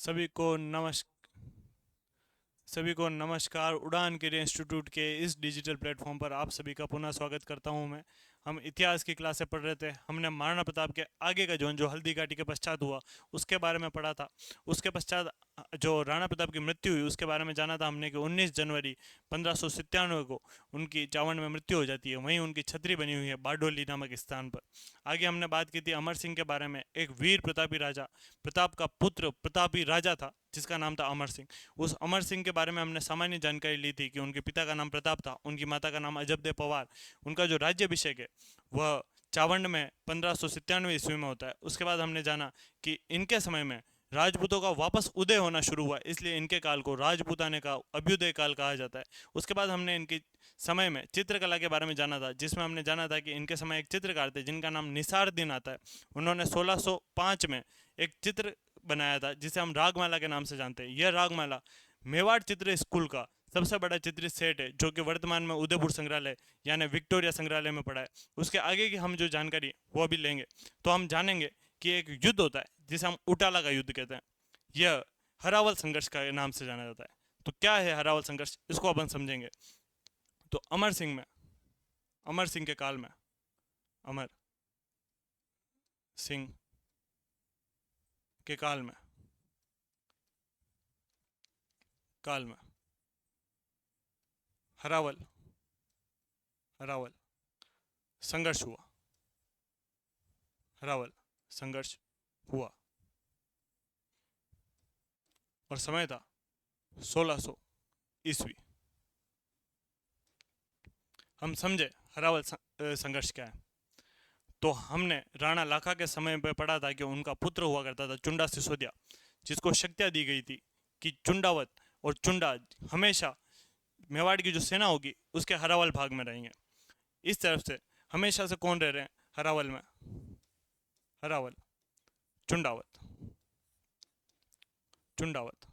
सभी को नमस्कार। सभी को नमस्कार। उड़ान के इंस्टीट्यूट के इस डिजिटल प्लेटफॉर्म पर आप सभी का पुनः स्वागत करता हूं मैं। हम इतिहास की क्लास से पढ़ रहे थे। हमने महाराणा प्रताप के आगे का जो हल्दी घाटी के पश्चात हुआ उसके बारे में पढ़ा था। उसके पश्चात जो राणा प्रताप की मृत्यु हुई उसके बारे में जाना था हमने कि 19 जनवरी 1597 को उनकी चावंड में मृत्यु हो जाती है। वहीं उनकी छतरी बनी हुई है बारडोली नामक स्थान पर। आगे हमने बात की थी अमर सिंह के बारे में। एक वीर प्रतापी राजा, प्रताप का पुत्र प्रतापी राजा था जिसका नाम था अमर सिंह। उस अमर सिंह के बारे में हमने सामान्य जानकारी ली थी कि उनके पिता का नाम प्रताप था, उनकी माता का नाम अजबदे पवार। उनका जो राज्यभिषेक है वह चावंड में 1597 ईस्वी में होता है। उसके बाद हमने जाना कि इनके समय में राजपूतों का वापस उदय होना शुरू हुआ, इसलिए इनके काल को राजपूताने का अभ्युदय काल कहा जाता है। उसके बाद हमने इनकी समय में चित्रकला के बारे में जाना था, जिसमें हमने जाना था कि इनके समय एक चित्रकार थे जिनका नाम निसार दिन आता है। उन्होंने 1605 में एक चित्र बनाया था जिसे हम रागमाला के नाम से जानते हैं। यह रागमाला मेवाड़ चित्र स्कूल का सबसे बड़ा चित्रित सेट है जो कि वर्तमान में उदयपुर संग्रहालय यानी विक्टोरिया संग्रहालय में पड़ा है। उसके आगे की हम जो जानकारी वो अभी लेंगे तो हम जानेंगे कि एक युद्ध होता है जिसे हम उटाला का युद्ध कहते हैं। यह हरावल संघर्ष का नाम से जाना जाता है। तो क्या है हरावल संघर्ष, इसको अपन समझेंगे। तो अमर सिंह के काल में, अमर सिंह के काल में हरावल हरावल संघर्ष हुआ। हरावल संघर्ष हुआ और समय था 1600 ईस्वी। हम समझे हरावल संघर्ष क्या है। तो हमने राणा लाखा के समय पे पढ़ा था कि उनका पुत्र हुआ करता था चुंडा सिसोदिया, जिसको शक्तियाँ दी गई थी कि चुंडावत और चुंडा हमेशा मेवाड़ की जो सेना होगी उसके हरावल भाग में रहेंगे। इस तरफ से हमेशा से कौन रह रहे हैं हरावल में? हरावल चुंडावत। चुंडावत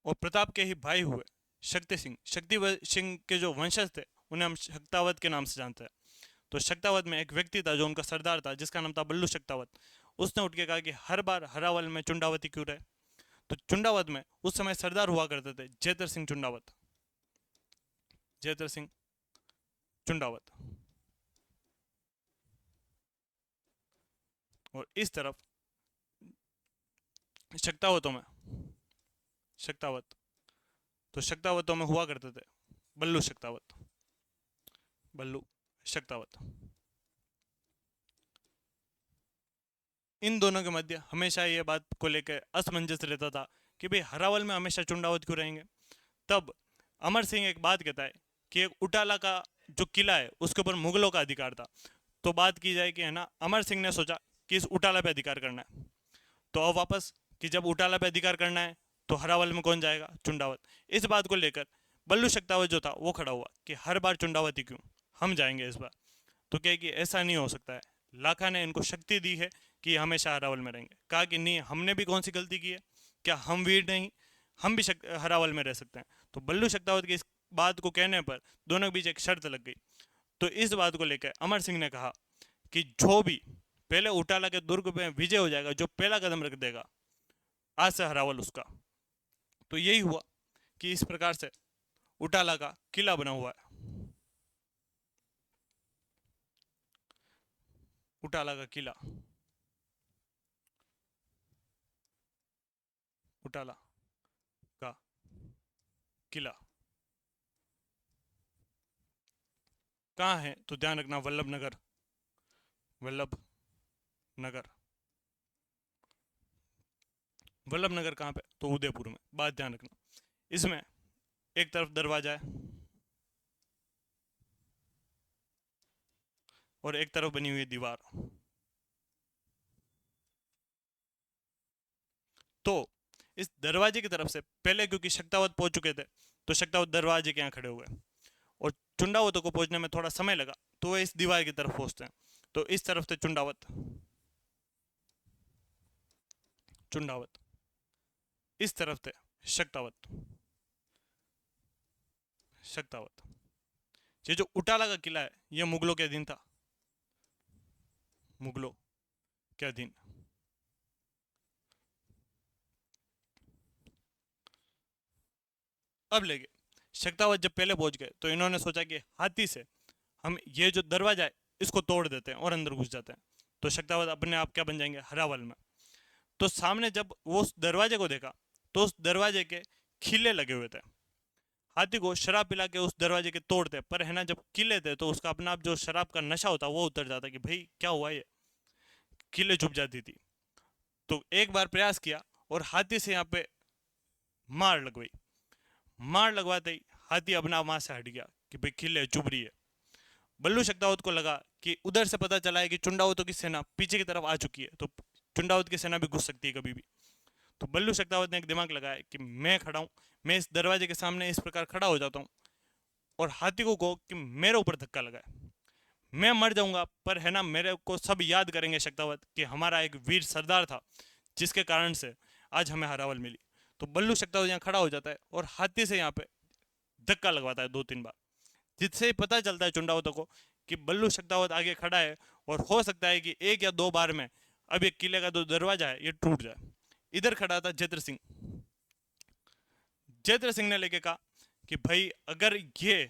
और प्रताप के ही भाई हुए शक्ति सिंह के जो वंशज थे उन्हें हम शक्तावत के नाम से जानते हैं। तो शक्तावत में एक व्यक्ति था जो उनका सरदार था जिसका नाम था बल्लू शक्तावत। उसने उठ के कहा कि हर बार हरावल में चुंडावती क्यों रहे। तो चुंडावत में उस समय सरदार हुआ करते थे जयतर सिंह चुंडावत। जयतर सिंह चुंडावत। और इस तरफ शक्तावतों में शक्तावत तो शक्तावतों में हुआ करते थे बल्लू शक्तावत। बल्लू शक्तावत। इन दोनों के मध्य हमेशा ये बात को लेकर असमंजस रहता था कि भाई हरावल में हमेशा चुंडावत क्यों रहेंगे। तब अमर सिंह एक बात कहता है कि एक उटाला का जो किला है उसके ऊपर मुगलों का अधिकार था। तो बात की जाए कि है ना, अमर सिंह ने सोचा कि इस उटाला पे अधिकार करना है। तो अब वापस कि जब उटाला पे अधिकार करना है तो हरावल में कौन जाएगा? चुंडावत। इस बात को लेकर बल्लू शक्तावत जो था वो खड़ा हुआ कि हर बार चुंडावत ही क्यों, हम जाएंगे इस बार। तो क्या कि ऐसा नहीं हो सकता है। लाखा ने इनको शक्ति दी है कि हमेशा हरावल में रहेंगे। कहा कि नहीं, हमने भी कौन सी गलती की है, क्या हम वीर नहीं, हम भी हरावल में रह सकते हैं। तो बल्लू शक्तावत की इस बात को कहने पर दोनों के बीच एक शर्त लग गई। तो इस बात को लेकर अमर सिंह ने कहा कि जो भी पहले उटाला के दुर्ग में विजय हो जाएगा, जो पहला कदम रख देगा, आज से हरावल उसका। तो यही हुआ कि इस प्रकार से उटाला का किला बना हुआ है। उटाला का किला, उटाला का किला कहाँ है? तो ध्यान रखना, वल्लभ नगर। वल्लभ नगर। वल्लभ नगर कहाँ पे? तो उदयपुर में। बात ध्यान रखना। इसमें एक तरफ दरवाजा है और एक तरफ बनी हुई है दीवार। तो इस दरवाजे की तरफ से पहले क्योंकि शक्तावत पहुंच चुके थे तो शक्तावत दरवाजे के यहाँ खड़े हुए और चुंडावतों को पहुंचने में थोड़ा समय लगा तो वे इस दीवार की तरफ पहुंचते हैं। तो इस तरफ थे चुंडावत। चुंडावत इस तरफ थे शक्तावत। शक्तावत। ये जो उटाला का किला है यह मुगलों के अधीन था। मुगलों के अधीन। अब लेके शक्तावत जब पहले पहुंच गए तो इन्होंने सोचा कि हाथी से हम ये जो दरवाजा है इसको तोड़ देते हैं और अंदर घुस जाते हैं, तो शक्तावत अपने आप क्या बन जाएंगे, हरावल में। तो सामने जब वो उस दरवाजे को देखा तो उस दरवाजे के खिले लगे हुए थे। हाथी को शराब पिला के उस दरवाजे के तोड़ते, पर है ना जब किले थे तो उसका अपना आप जो शराब का नशा होता वो उतर जाता कि भाई क्या हुआ, ये किले चुप जाती थी। तो एक बार प्रयास किया और हाथी से यहाँ पे मार लगवाई। मार लगवाते ही हाथी अपना वहां से हट गया कि भाई किले चुप रही है। बल्लू शक्तावत को लगा कि उधर से पता चला है कि चुंडावतों की सेना पीछे की तरफ आ चुकी है, तो चुंडावत की सेना भी घुस सकती है कभी भी। तो बल्लू शक्तावत ने एक दिमाग लगाया कि मैं खड़ा हूँ, मैं इस दरवाजे के सामने इस प्रकार खड़ा हो जाता हूँ और हाथी को कहो कि मेरे ऊपर धक्का लगाए, मैं मर जाऊंगा पर है ना मेरे को सब याद करेंगे शक्तावत कि हमारा एक वीर सरदार था जिसके कारण से आज हमें हरावल मिली। तो बल्लू शक्तावत यहाँ खड़ा हो जाता है और हाथी से यहाँ पे धक्का लगवाता है 2-3 बार, जिससे ही पता चलता है चुंडावतों को कि बल्लू शक्तावत आगे खड़ा है और हो सकता है कि 1 या 2 बार में अब ये किले का जो दरवाजा है ये टूट जाए। इधर खड़ा था जैत्र सिंह। जैत्र सिंह ने लेके कहा कि भाई अगर ये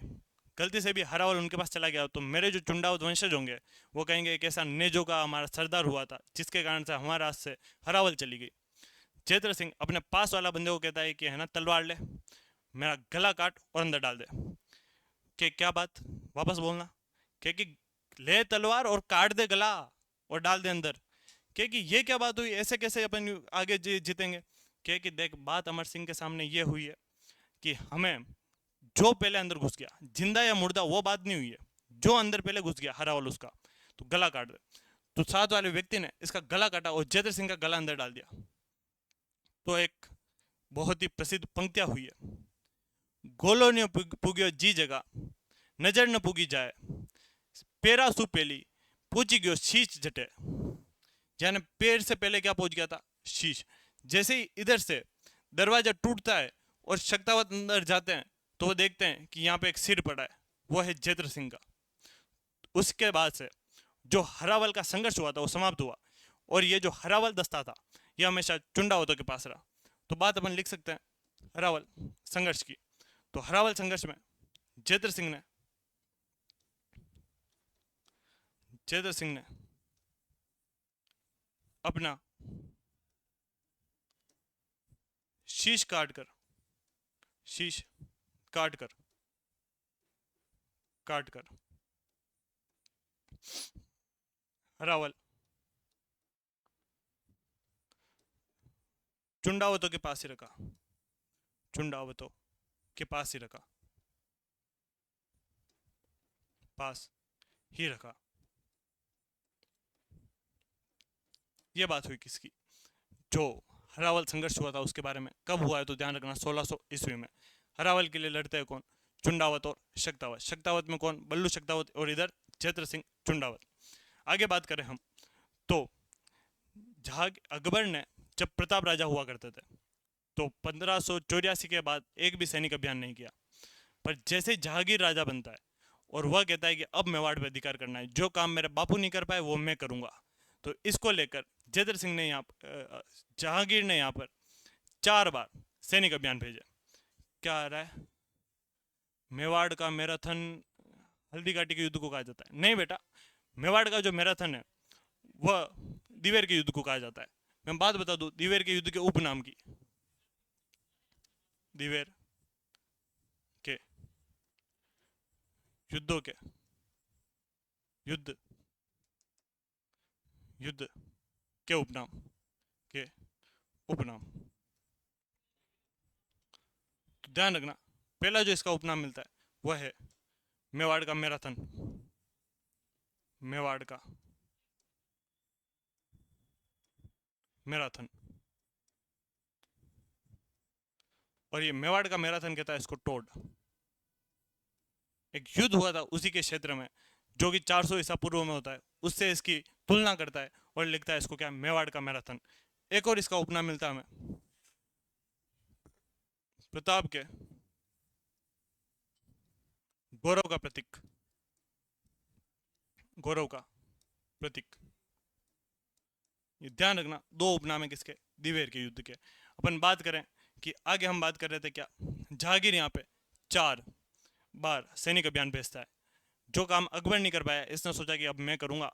गलती से भी हरावल उनके पास चला गया तो मेरे जो चुंडावत वंशज होंगे वो कहेंगे एक ऐसा नेजो का हमारा सरदार हुआ था जिसके कारण से हमारे हाथ से हरावल चली गई। जैत्र सिंह अपने पास वाला बंदे को कहता है कि है ना तलवार ले, मेरा गला काट और अंदर डाल दे। कि क्या बात, वापस बोलना। क्या कि ले तलवार और काट दे गला और डाल दे अंदर। क्या कि ये क्या बात हुई, ऐसे कैसे अपन आगे जीतेंगे। क्या कि देख बात अमर सिंह के सामने ये हुई है कि हमें जो पहले अंदर घुस गया, जिंदा या मुर्दा वो बात नहीं हुई है, जो अंदर पहले घुस गया हरावल उसका तो गला काट दे। तो साथ वाले व्यक्ति ने इसका गला काटा और जैत्र सिंह का गला अंदर डाल दिया। तो एक बहुत ही प्रसिद्ध पंक्तियां हुई है, गोलो ने पुगियो जी जगह, नजर न पुगी जाए, पेरा सु पेली पूछी गयो शीश जटे। यानी पैर से पहले क्या पहुंच गया था, शीश। जैसे ही इधर से दरवाजा टूटता है और शक्तावत अंदर जाते हैं तो वो देखते हैं कि यहाँ पे एक सिर पड़ा है, वो है जैत्र सिंह का। उसके बाद से जो हरावल का संघर्ष हुआ था वो समाप्त हुआ और ये जो हरावल दस्ता था ये हमेशा चुंडावतों के पास रहा। तो बात अपन लिख सकते हैं हरावल संघर्ष की। तो हरावल संघर्ष में जैत्र सिंह ने अपना शीश काट कर हरावल चुंडावतों के पास ही रखा, चुंडावतों के पास ही रखा, पास ही रखा। यह बात हुई किसकी, जो हरावल संघर्ष हुआ था उसके बारे में। कब हुआ है तो ध्यान रखना 1600 ईस्वी में। हरावल के लिए लड़ते हैं कौन, चुंडावत और शक्तावत। शक्तावत में कौन, बल्लू शक्तावत और इधर जैत्र सिंह चुंडावत। आगे बात करें हम तो जहां अकबर ने जब प्रताप राजा हुआ करते थे तो 1584 के बाद एक भी सैनिक अभियान नहीं किया। पर जैसे जहांगीर राजा बनता है और वह कहता है कि अब मेवाड़ पे अधिकार करना है, जो काम मेरे बापू नहीं कर पाए वो मैं करूंगा, तो इसको लेकर जैत्र सिंह ने जहांगीर ने यहाँ पर 4 बार सैनिक अभियान भेजे। क्या आ रहा है, मेवाड़ का मैराथन हल्दी घाटी के युद्ध को कहा जाता है? नहीं बेटा, मेवाड़ का जो मैराथन है वह दिवेर के युद्ध को कहा जाता है। मैं बात बता दूं दिवेर के युद्ध के उपनाम की। दिवेर के युद्धों के युद्ध युद्ध के उपनाम के उपनाम। तो ध्यान रखना पहला जो इसका उपनाम मिलता है वह है मेवाड़ का मैराथन। मेवाड़ का मैराथन। और ये मेवाड़ का मैराथन कहता है इसको टोड। एक युद्ध हुआ था उसी के क्षेत्र में जो कि 400 ईसा पूर्व में होता है, उससे इसकी तुलना करता है और लिखता है इसको क्या, मेवाड़ का मैराथन। एक और इसका उपनाम मिलता है हमें, प्रताप के गौरव का प्रतीक। गौरव का प्रतीक। ये ध्यान रखना दो उपनाम है किसके, दिवेर के युद्ध के। अपन बात करें कि आगे हम बात कर रहे थे क्या, जहांगीर यहाँ पे 4 बार सैनिक अभियान भेजता है। जो काम अकबर नहीं कर पाया, इसने सोचा कि अब मैं करूंगा।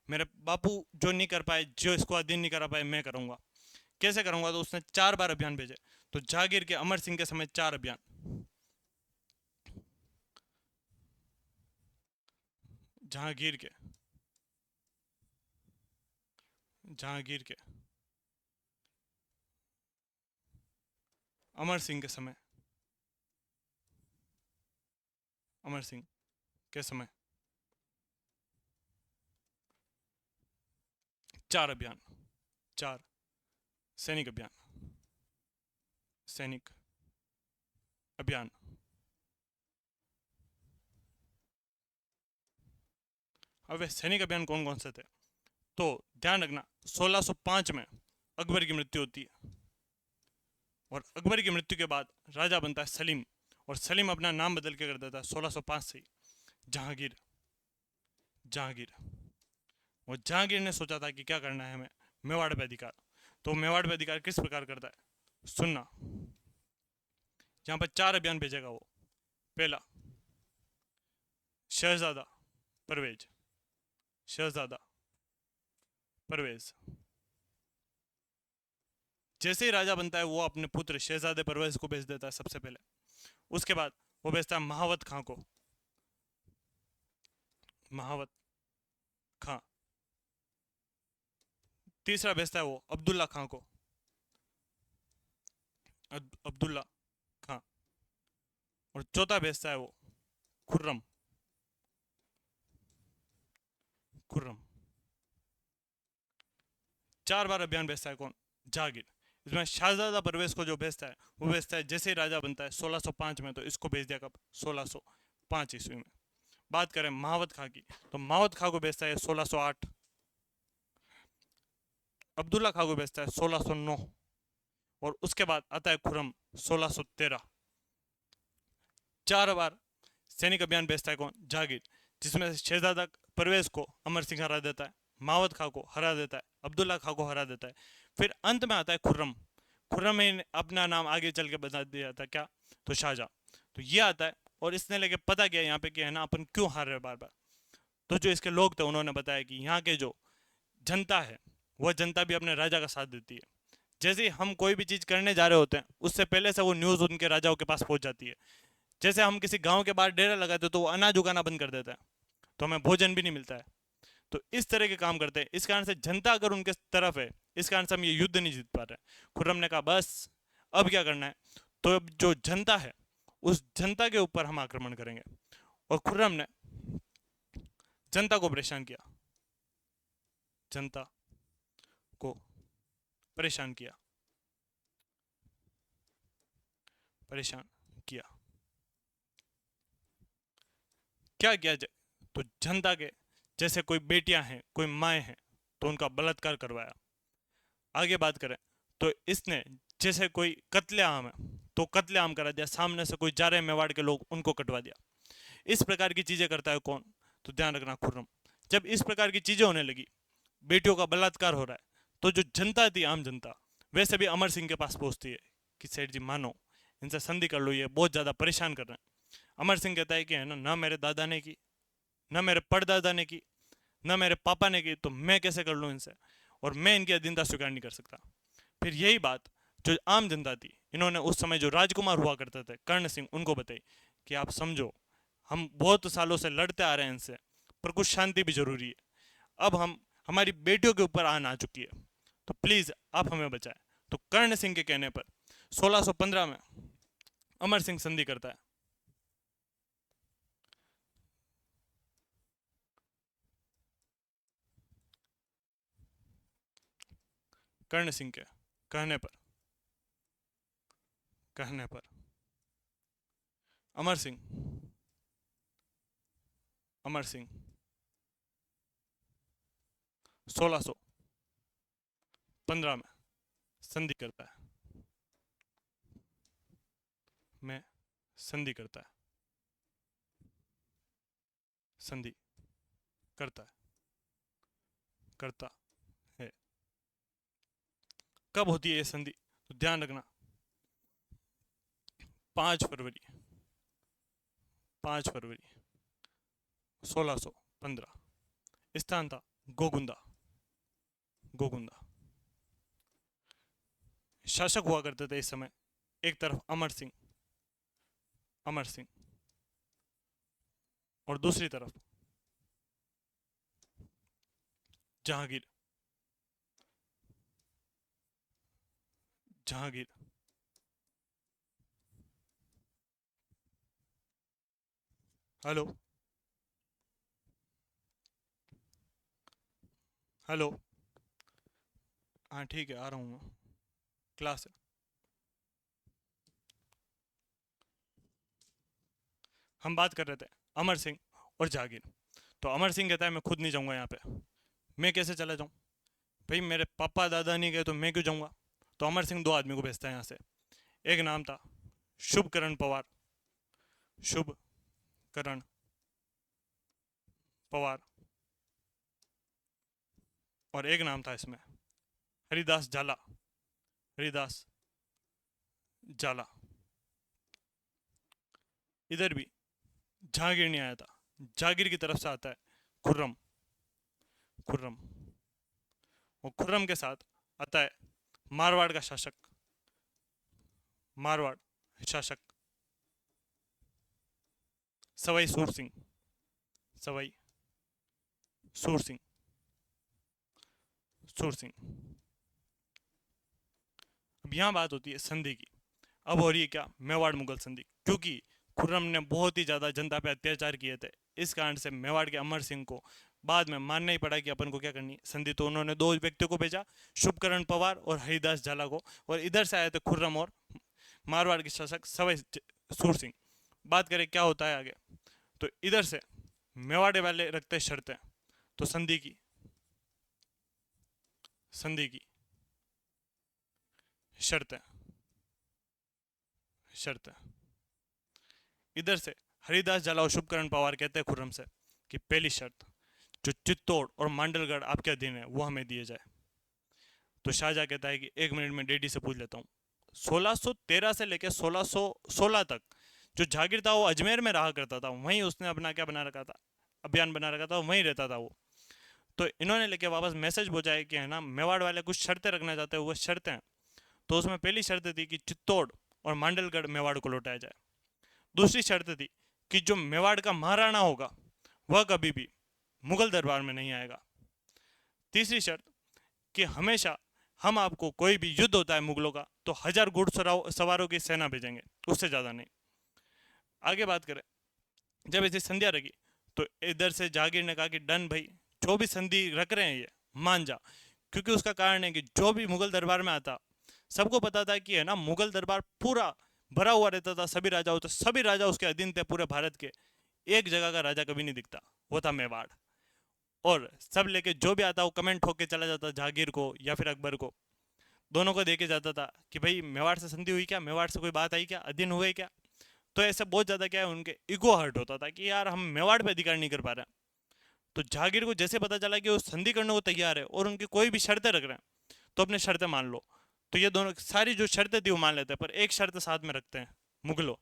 मेरे बापू जो नहीं कर पाए, जो इसको अधीन नहीं करा पाए, मैं करूंगा। कैसे करूंगा? तो उसने 4 बार अभियान भेजे। तो जहांगीर के अमर सिंह के समय 4 अभियान। जहांगीर के जहांगीर के अमर सिंह के समय अमर सिंह के समय 4 अभियान। 4 सैनिक अभियान। अब वे सैनिक अभियान कौन कौन से थे? तो ध्यान रखना, 1605 में अकबर की मृत्यु होती है, और अकबर की मृत्यु के बाद राजा बनता है सलीम, और सलीम अपना नाम बदल के कर देता है 1605 से ही जहांगीर। जहांगीर और जहांगीर ने सोचा था कि क्या करना है हमें, मेवाड़ पे अधिकार। तो मेवाड़ पे अधिकार किस प्रकार करता है, सुनना। यहाँ पर 4 अभियान भेजेगा वो। पहला, शहजादा परवेज। शहजादा परवेज जैसे ही राजा बनता है, वो अपने पुत्र शहजादे परवेज को भेज देता है सबसे पहले। उसके बाद वो भेजता है महावत खां को। महावत खां। तीसरा भेजता है वो अब्दुल्ला खां को। अब्दुल्ला खां। और चौथा भेजता है वो खुर्रम। खुर्रम। 4 बार अभियान भेजता है कौन? जहांगीर। इसमें शहजादा परवेज को जो भेजता है, वो भेजता है जैसे ही राजा बनता है 1605 में, तो इसको भेज दिया कब? 1605 ईस्वी में। बात करें महावत खां की, तो महावत खां को भेजता है 1608। अब्दुल्ला खां को भेजता है 1609। और उसके बाद आता है खुर्रम 1613। 4 बार सैनिक अभियान भेजता है कौन? जहांगीर, जिसमें शहजादा परवेज को अमर सिंह हरा देता है, महावत खां को हरा देता है, अब्दुल्ला खां को हरा देता है। फिर अंत में आता है खुर्रम। खुर्रम में अपना नाम आगे चल के बता दिया था, क्या? तो शाहजहां। तो ये आता है, और इसने लेके पता किया यहाँ पे कि है ना, अपन क्यों हार रहे बार बार। तो जो इसके लोग थे, उन्होंने बताया कि यहाँ के जो जनता है, वह जनता भी अपने राजा का साथ देती है। जैसे ही हम कोई भी चीज़ करने जा रहे होते हैं, उससे पहले से वो न्यूज़ उनके राजाओं के पास पहुंच जाती है। जैसे हम किसी गांव के बाहर डेरा लगाते तो वो अनाज उगाना बंद कर देता है, तो हमें भोजन भी नहीं मिलता है। तो इस तरह के काम करते हैं। इस कारण से जनता अगर उनके तरफ है, इस कारण से हम ये युद्ध नहीं जीत पा रहे। खुर्रम ने कहा बस अब क्या करना है, तो अब जो जनता है, उस जनता के ऊपर हम आक्रमण करेंगे। और खुर्रम ने जनता को परेशान किया। जनता को परेशान किया। परेशान किया। क्या किया जाए? तो जनता के जैसे कोई बेटियां हैं, कोई माएँ हैं, तो उनका बलात्कार करवाया। आगे बात करें तो इसने जैसे कोई कत्लेआम है, तो कत्लेआम करा दिया। सामने से कोई जा रहे मेवाड़ के लोग, उनको कटवा दिया। इस प्रकार की चीजें करता है कौन? तो ध्यान रखना, खुर्रम। जब इस प्रकार की चीजें होने लगी, बेटियों का बलात्कार हो रहा है, तो जो जनता थी, आम जनता, वैसे भी अमर सिंह के पास पहुंचती है कि सेठ जी मानो, इनसे संधि कर लो, ये बहुत ज्यादा परेशान कर रहे हैं। अमर सिंह कहता है कि है ना, ना मेरे दादा ने की, ना मेरे परदादा ने की, ना मेरे पापा ने की, तो मैं कैसे कर लूँ इनसे, और मैं इनकी अधीनता स्वीकार नहीं कर सकता। फिर यही बात जो आम जनता थी, इन्होंने उस समय जो राजकुमार हुआ करते थे, कर्ण सिंह, उनको बताई कि आप समझो, हम बहुत सालों से लड़ते आ रहे हैं इनसे, पर कुछ शांति भी जरूरी है। अब हम हमारी बेटियों के ऊपर आन आ चुकी है, तो प्लीज आप हमें बचाएं। तो कर्ण सिंह के कहने पर 1615 में अमर सिंह संधि करता है। कर्ण सिंह के कहने पर कहने पर अमर सिंह अमर सिंह 1615 में संधि करता है। में संधि करता है। संधि करता है। करता है। कब होती है ये संधि? तो ध्यान रखना, 5 फरवरी, 5 फरवरी 1615। स्थान था गोगुंदा, गोगुंदा। शासक हुआ करते थे इस समय, एक तरफ अमर सिंह, अमर सिंह, और दूसरी तरफ जहांगीर, जहांगीर। Hello, hello. हाँ ठीक है, आ रहा हूँ मैं, क्लास है। हम बात कर रहे थे अमर सिंह और जहांगीर। तो अमर सिंह कहता है मैं खुद नहीं जाऊंगा यहाँ पे। मैं कैसे चला जाऊँ भाई, मेरे पापा दादा नहीं गए तो मैं क्यों जाऊंगा। तो अमर सिंह दो आदमी को भेजता है यहाँ से। एक नाम था शुभकरण पवार, शुभकरण पवार, और एक नाम था इसमें हरिदास झाला, हरिदास झाला। इधर भी जहांगीर नहीं आया था, जहांगीर की तरफ से आता है खुर्रम, खुर्रम। और खुर्रम के साथ आता है मारवाड़ का शासक, मारवाड़ शासक सवाई सूर सिंह, सवाई सूर सिंह, सूर सिंह। अब यहाँ बात होती है संधि की। अब हो रही है क्या, मेवाड़ मुगल संधि, क्योंकि खुर्रम ने बहुत ही ज़्यादा जनता पे अत्याचार किए थे। इस कारण से मेवाड़ के अमर सिंह को बाद में मानना ही पड़ा कि अपन को क्या करनी है, संधि। तो उन्होंने दो व्यक्तियों को भेजा, शुभकरण पवार और हरिदास झाला को, और इधर से आए थे खुर्रम और मारवाड़ के शासक सवाई सूर सिंह। बात करें क्या होता है आगे, तो इधर से मेवाड़े वाले रखते शर्तें। तो संधि की, संधि की शर्तें, शर्तें। इधर से हरिदास झाला और शुभकरण पवार कहते हैं खुर्रम से कि पहली शर्त, जो चित्तौड़ और मांडलगढ़ आपके अधीन है वो हमें दिए जाए। तो शाहजहाँ कहता है कि 1 मिनट में डैडी से पूछ लेता हूँ। 1613 से लेकर 1616 तक जो जागीर था वो अजमेर में रहा करता था, वहीं उसने अपना क्या बना रखा था, अभियान बना रखा था, वहीं रहता था वो। तो इन्होंने लेके वापस मैसेज पहुंचा है कि है ना, मेवाड़ वाले कुछ शर्तें रखना चाहते हैं, वो शर्तें। तो उसमें पहली शर्त थी कि चित्तौड़ और मांडलगढ़ मेवाड़ को लौटाया जाए। दूसरी शर्त थी कि जो मेवाड़ का महाराणा होगा वह कभी भी मुगल दरबार में नहीं आएगा। तीसरी शर्त कि हमेशा हम आपको, कोई भी युद्ध होता है मुगलों का, तो 1000 घुड़सवारों की सेना भेजेंगे, उससे ज़्यादा नहीं। आगे बात करें, जब ऐसी संध्या रखी तो इधर से जागीर ने कहा कि डन भाई, जो भी संधि रख रहे हैं ये मान जा। क्योंकि उसका कारण है कि जो भी मुगल दरबार में आता, सबको पता था कि है ना, मुगल दरबार पूरा भरा हुआ रहता था सभी राजाओं, तो सभी राजा उसके अधीन थे पूरे भारत के। एक जगह का राजा कभी नहीं दिखता, वो था मेवाड़। और सब लेके जो भी आता वो कमेंट ठोक के चला जाता जहांगीर को या फिर अकबर को, दोनों को देके जाता था कि भाई मेवाड़ से संधि हुई क्या, मेवाड़ से कोई बात आई क्या, अधीन हुए क्या। तो ऐसे बहुत ज़्यादा क्या है, उनके ईगो हर्ट होता था कि यार हम मेवाड़ पे अधिकार नहीं कर पा रहे हैं। तो जहांगीर को जैसे पता चला कि वो संधि करने को तैयार है और उनकी कोई भी शर्तें रख रहे हैं, तो अपने शर्तें मान लो। तो ये दोनों सारी जो शर्तें थी वो मान लेते हैं, पर एक शर्त साथ में रखते हैं मुगलों।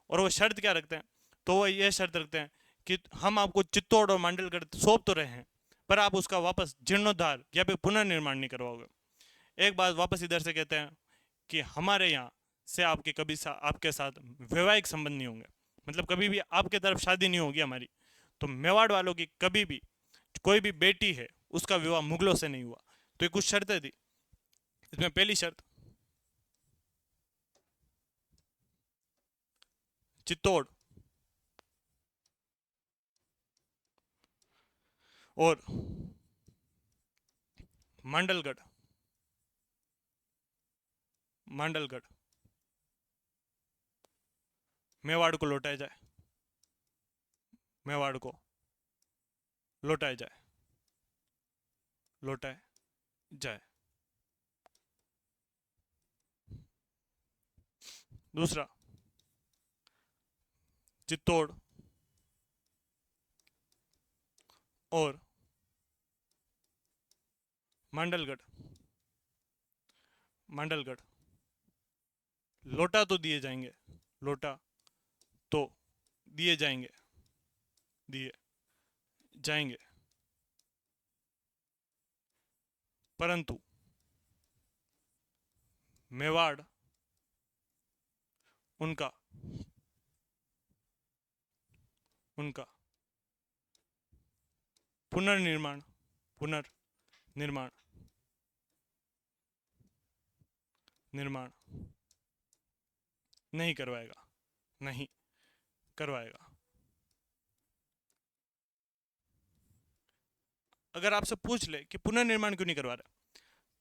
और वो शर्त क्या रखते हैं, तो वो ये शर्त रखते हैं कि हम आपको चित्तौड़ और मांडलगढ़ सौंप तो रहे हैं, पर आप उसका वापस जीर्णोद्धार या फिर पुनर्निर्माण नहीं करवाओगे। एक बात वापस इधर से कहते हैं कि हमारे यहाँ से आपके कभी आपके साथ वैवाहिक संबंध नहीं होंगे, मतलब कभी भी आपके तरफ शादी नहीं होगी हमारी। तो मेवाड़ वालों की कभी भी कोई भी बेटी है उसका विवाह मुगलों से नहीं हुआ। तो ये कुछ शर्तें थी। इसमें पहली शर्त, चित्तौड़ और मांडलगढ़, मांडलगढ़ मेवाड़ को लौटाया जाए, मेवाड़ को लौटाया जाए, लौटाया जाए। दूसरा, चित्तौड़ और मांडलगढ़, मांडलगढ़ लौटा तो दिए जाएंगे, लौटा तो दिए जाएंगे, दिए जाएंगे, परंतु मेवाड़ उनका उनका पुनर्निर्माण पुनर्निर्माण निर्माण नहीं करवाएगा, नहीं करवाएगा। अगर आपसे पूछ ले कि पुनर्निर्माण क्यों नहीं करवा रहा,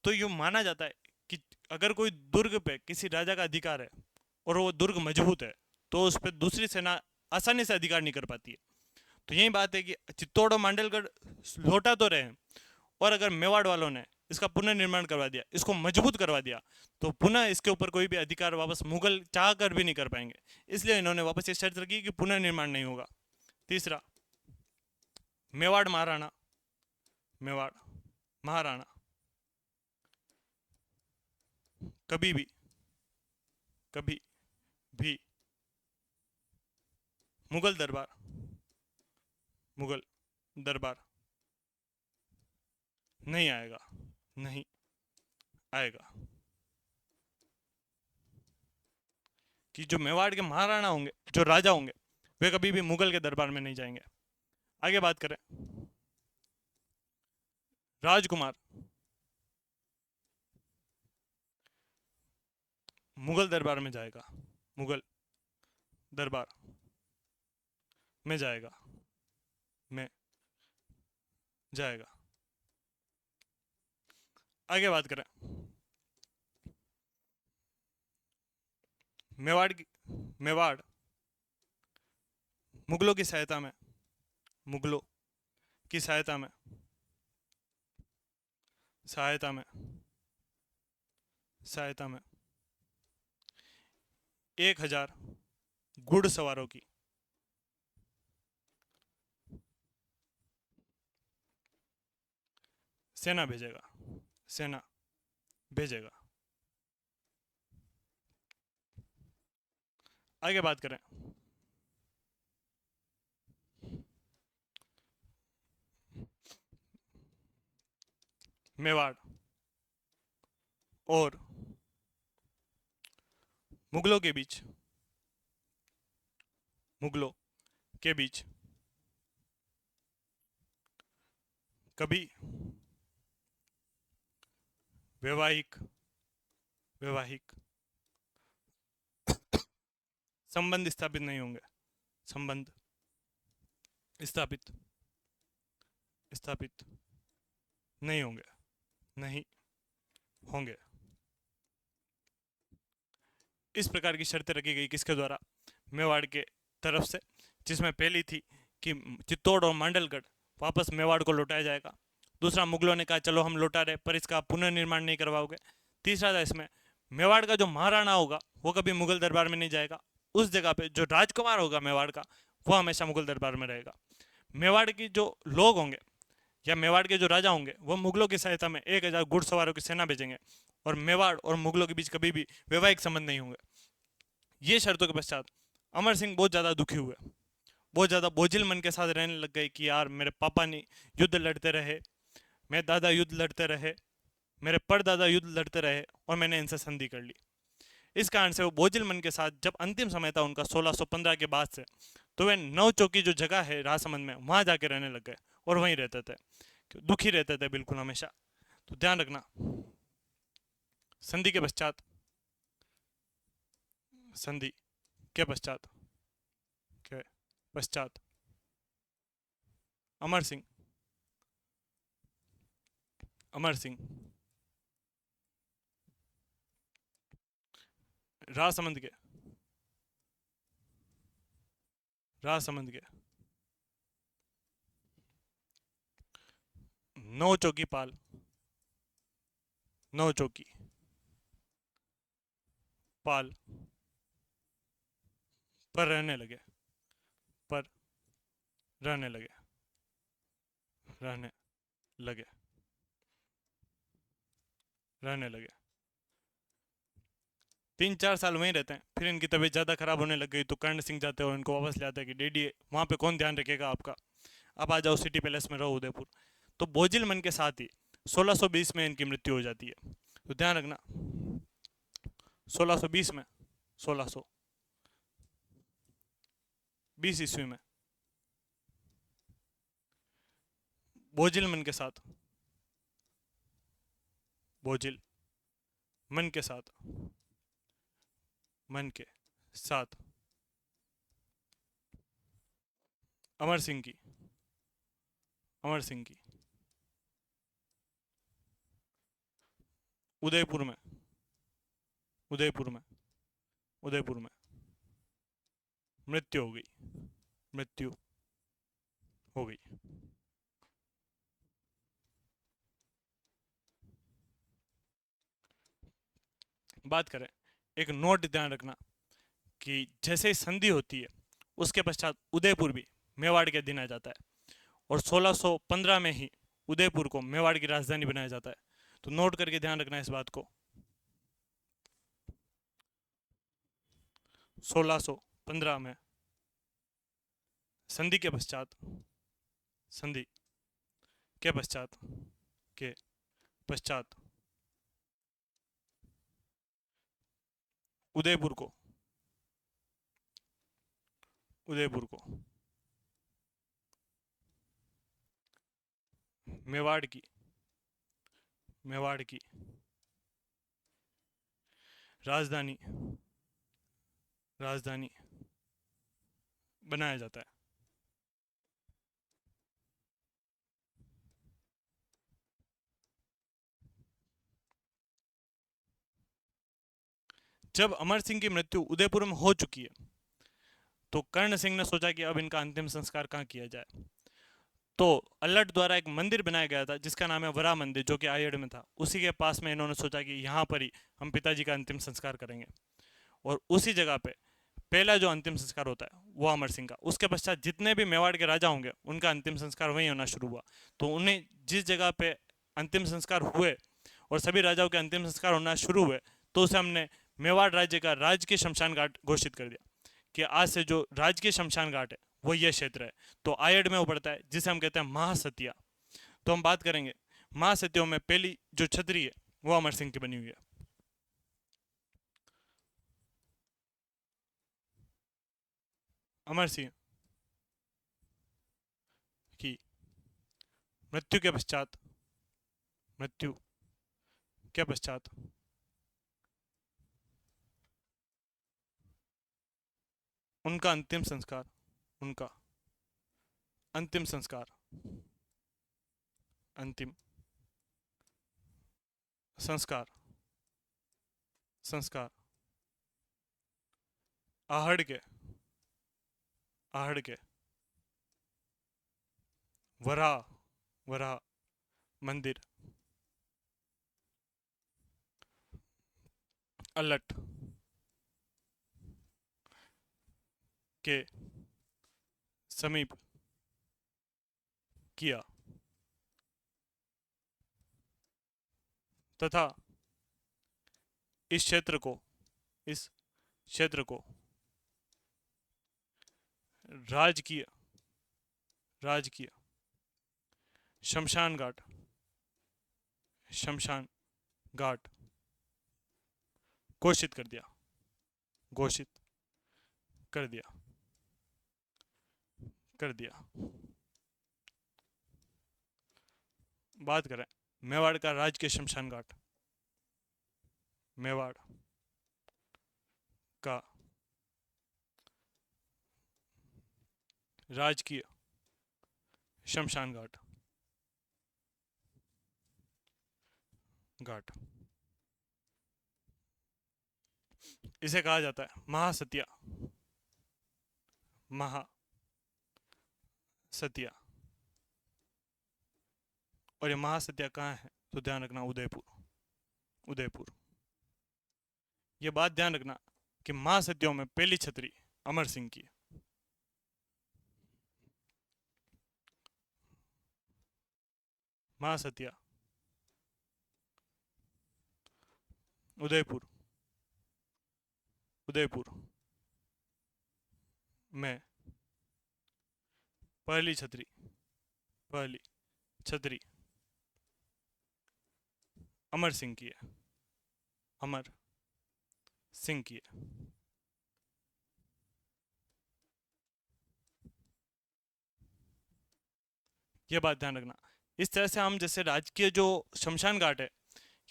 तो यूँ माना जाता है कि अगर कोई दुर्ग पे किसी राजा का अधिकार है और वो दुर्ग मजबूत है, तो उस पर दूसरी सेना आसानी से अधिकार नहीं कर पाती है। तो यही बात है कि चित्तौड़ और मांडलगढ़ लौटा तो रहे हैं, और अगर मेवाड़ वालों ने इसका पुनर्निर्माण करवा दिया, इसको मजबूत करवा दिया, तो पुनः इसके ऊपर कोई भी अधिकार वापस मुगल चाह कर भी नहीं कर पाएंगे। इसलिए इन्होंने वापस ये शर्त रखी कि पुनर्निर्माण नहीं होगा। तीसरा, मेवाड़ महाराणा, मेवाड़ महाराणा कभी भी मुगल दरबार मुगल दरबार नहीं आएगा, नहीं आएगा। कि जो मेवाड़ के महाराणा होंगे, जो राजा होंगे, वे कभी भी मुगल के दरबार में नहीं जाएंगे। आगे बात करें, राजकुमार मुगल दरबार में जाएगा, मुगल दरबार में जाएगा, में जाएगा। आगे बात करें, मेवाड़ मुगलों की सहायता में, मुगलों की सहायता में, सहायता में, सहायता में 1000 घुड़सवारों की सेना भेजेगा, सेना भेजेगा। आगे बात करें, मेवाड़ और मुगलों के बीच, मुगलों के बीच कभी वैवाहिक वैवाहिक संबंध स्थापित नहीं होंगे, संबंध स्थापित स्थापित नहीं होंगे, नहीं होंगे। इस प्रकार की शर्तें रखी गई किसके द्वारा? मेवाड़ के तरफ से, जिसमें पहली थी कि चित्तौड़ और मांडलगढ़ वापस मेवाड़ को लौटाया जाएगा। दूसरा, मुगलों ने कहा चलो हम लौटा रहे पर इसका पुनर्निर्माण नहीं करवाओगे। तीसरा था इसमें मेवाड़ का जो महाराणा होगा वो कभी मुगल दरबार में नहीं जाएगा, उस जगह पे जो राजकुमार होगा मेवाड़ का वो हमेशा मुगल दरबार में रहेगा। मेवाड़ की जो लोग होंगे या मेवाड़ के जो राजा होंगे वो मुगलों की सहायता में 1000 घुड़सवारों की सेना भेजेंगे, और मेवाड़ और मुगलों के बीच कभी भी वैवाहिक संबंध नहीं होंगे। ये शर्तों के पश्चात अमर सिंह बहुत ज़्यादा दुखी हुए, बहुत ज़्यादा बोझिल मन के साथ रहने लग गए कि यार मेरे पापा ने युद्ध लड़ते रहे, मेरे दादा युद्ध लड़ते रहे, मेरे परदादा युद्ध लड़ते रहे और मैंने इनसे संधि कर ली। इस कारण से वो बोझिल मन के साथ जब अंतिम समय था उनका 1615 के बाद से, तो वे नवचौकी जो जगह है राजसमंद में वहाँ जाके रहने लग गए और वहीं रहते थे, दुखी रहते थे बिल्कुल हमेशा। तो ध्यान रखना, संधि के पश्चात, संधि के पश्चात, के पश्चात अमर सिंह, अमर सिंह राजसमंद के, राजसमंद के नौचौकी पाल, नौचौकी पाल पर रहने लगे, पर रहने लगे, रहने लगे, रहने लगे। 3-4 साल वहीं रहते हैं, फिर इनकी तबीयत ज़्यादा ख़राब होने लग गई तो कर्ण सिंह जाते हैं और इनको वापस ले आते हैं कि डैडी वहाँ पे कौन ध्यान रखेगा आपका, अब आ जाओ सिटी पैलेस में रहो उदयपुर। तो बोजिल मन के साथ ही 1620 में इनकी मृत्यु हो जाती है। तो ध्यान रखना 1620 में, 1620 ईस्वी में बोजिल मन के साथ, बोजिल मन के साथ, मन के साथ अमर सिंह की, अमर सिंह की उदयपुर में, उदयपुर में, उदयपुर में मृत्यु हो गई, मृत्यु हो गई। बात करें, एक नोट ध्यान रखना कि जैसे ही संधि होती है उसके पश्चात उदयपुर भी मेवाड़ के अधीन आ जाता है और 1615 में ही उदयपुर को मेवाड़ की राजधानी बनाया जाता है। तो नोट करके ध्यान रखना इस बात को। 1615 में संधि के पश्चात, संधि के पश्चात, के पश्चात उदयपुर को, उदयपुर को मेवाड़ की, मेवाड़ की राजधानी, राजधानी बनाया जाता है। जब अमर सिंह की मृत्यु उदयपुर में हो चुकी है तो कर्ण सिंह ने सोचा कि अब इनका अंतिम संस्कार कहाँ किया जाए। तो अल्लट द्वारा एक मंदिर बनाया गया था जिसका नाम है वरा मंदिर, जो कि आयड़ में था। उसी के पास में इन्होंने सोचा कि यहाँ पर ही हम पिताजी का अंतिम संस्कार करेंगे और उसी जगह पे पहला जो अंतिम संस्कार होता है वो अमर सिंह का। उसके पश्चात जितने भी मेवाड़ के राजा होंगे उनका अंतिम संस्कार वहीं होना शुरू हुआ। तो उन्हें जिस जगह पे अंतिम संस्कार हुए और सभी राजाओं के अंतिम संस्कार होना शुरू हुए तो उसे हमने मेवाड़ राज्य का राजकीय शमशान घाट घोषित कर दिया कि आज से जो राजकीय शमशान घाट है वो ये क्षेत्र है। तो आयड में वो पड़ता है जिसे हम कहते हैं महासतिया। तो हम बात करेंगे महासतियों में पहली जो छतरी है वो अमर सिंह की बनी हुई है। अमर सिंह की मृत्यु के पश्चात, मृत्यु के पश्चात उनका अंतिम संस्कार, उनका अंतिम संस्कार, अंतिम संस्कार, संस्कार आहड़ के, आहड़ के वरा, वरा मंदिर अल्लट के समीप किया तथा इस क्षेत्र को, इस क्षेत्र को राजकीय, राजकीय शमशान घाट, शमशान घाट घोषित कर दिया, घोषित कर दिया, कर दिया। बात करें मेवाड़ का राजकीय शमशान घाट, मेवाड़ का राजकीय शमशान घाट, घाट इसे कहा जाता है महासतिया, महासतिया। और ये महासतिया कहाँ है तो ध्यान रखना उदयपुर, उदयपुर। ये बात ध्यान रखना कि महासतियों में पहली छतरी अमर सिंह की, महासतिया उदयपुर, उदयपुर में पहली छतरी, पहली छतरी अमर सिंह की है, अमर सिंह की है। ये बात ध्यान रखना। इस तरह से हम जैसे राजकीय जो शमशान घाट है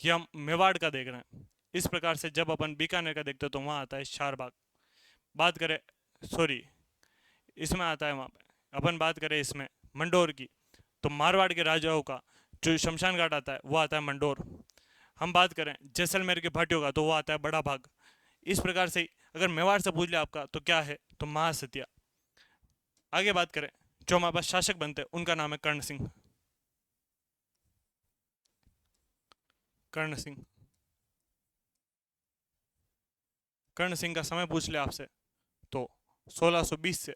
ये हम मेवाड़ का देख रहे हैं, इस प्रकार से जब अपन बीकानेर का देखते हैं तो वहाँ आता है शारबाग। बात करें, सॉरी, इसमें आता है वहाँ पे, अपन बात करें इसमें मंडोर की, तो मारवाड़ के राजाओं का जो शमशान घाट आता है वो आता है मंडोर। हम बात करें जैसलमेर के भाटियों का तो वो आता है बड़ा भाग। इस प्रकार से अगर मेवाड़ से पूछ लिया आपका तो क्या है, तो महासतिया। आगे बात करें, जो हमारे पास शासक बनते हैं उनका नाम है कर्ण सिंह। कर्ण सिंह, कर्ण सिंह का समय पूछ लिया आपसे तो 1620 से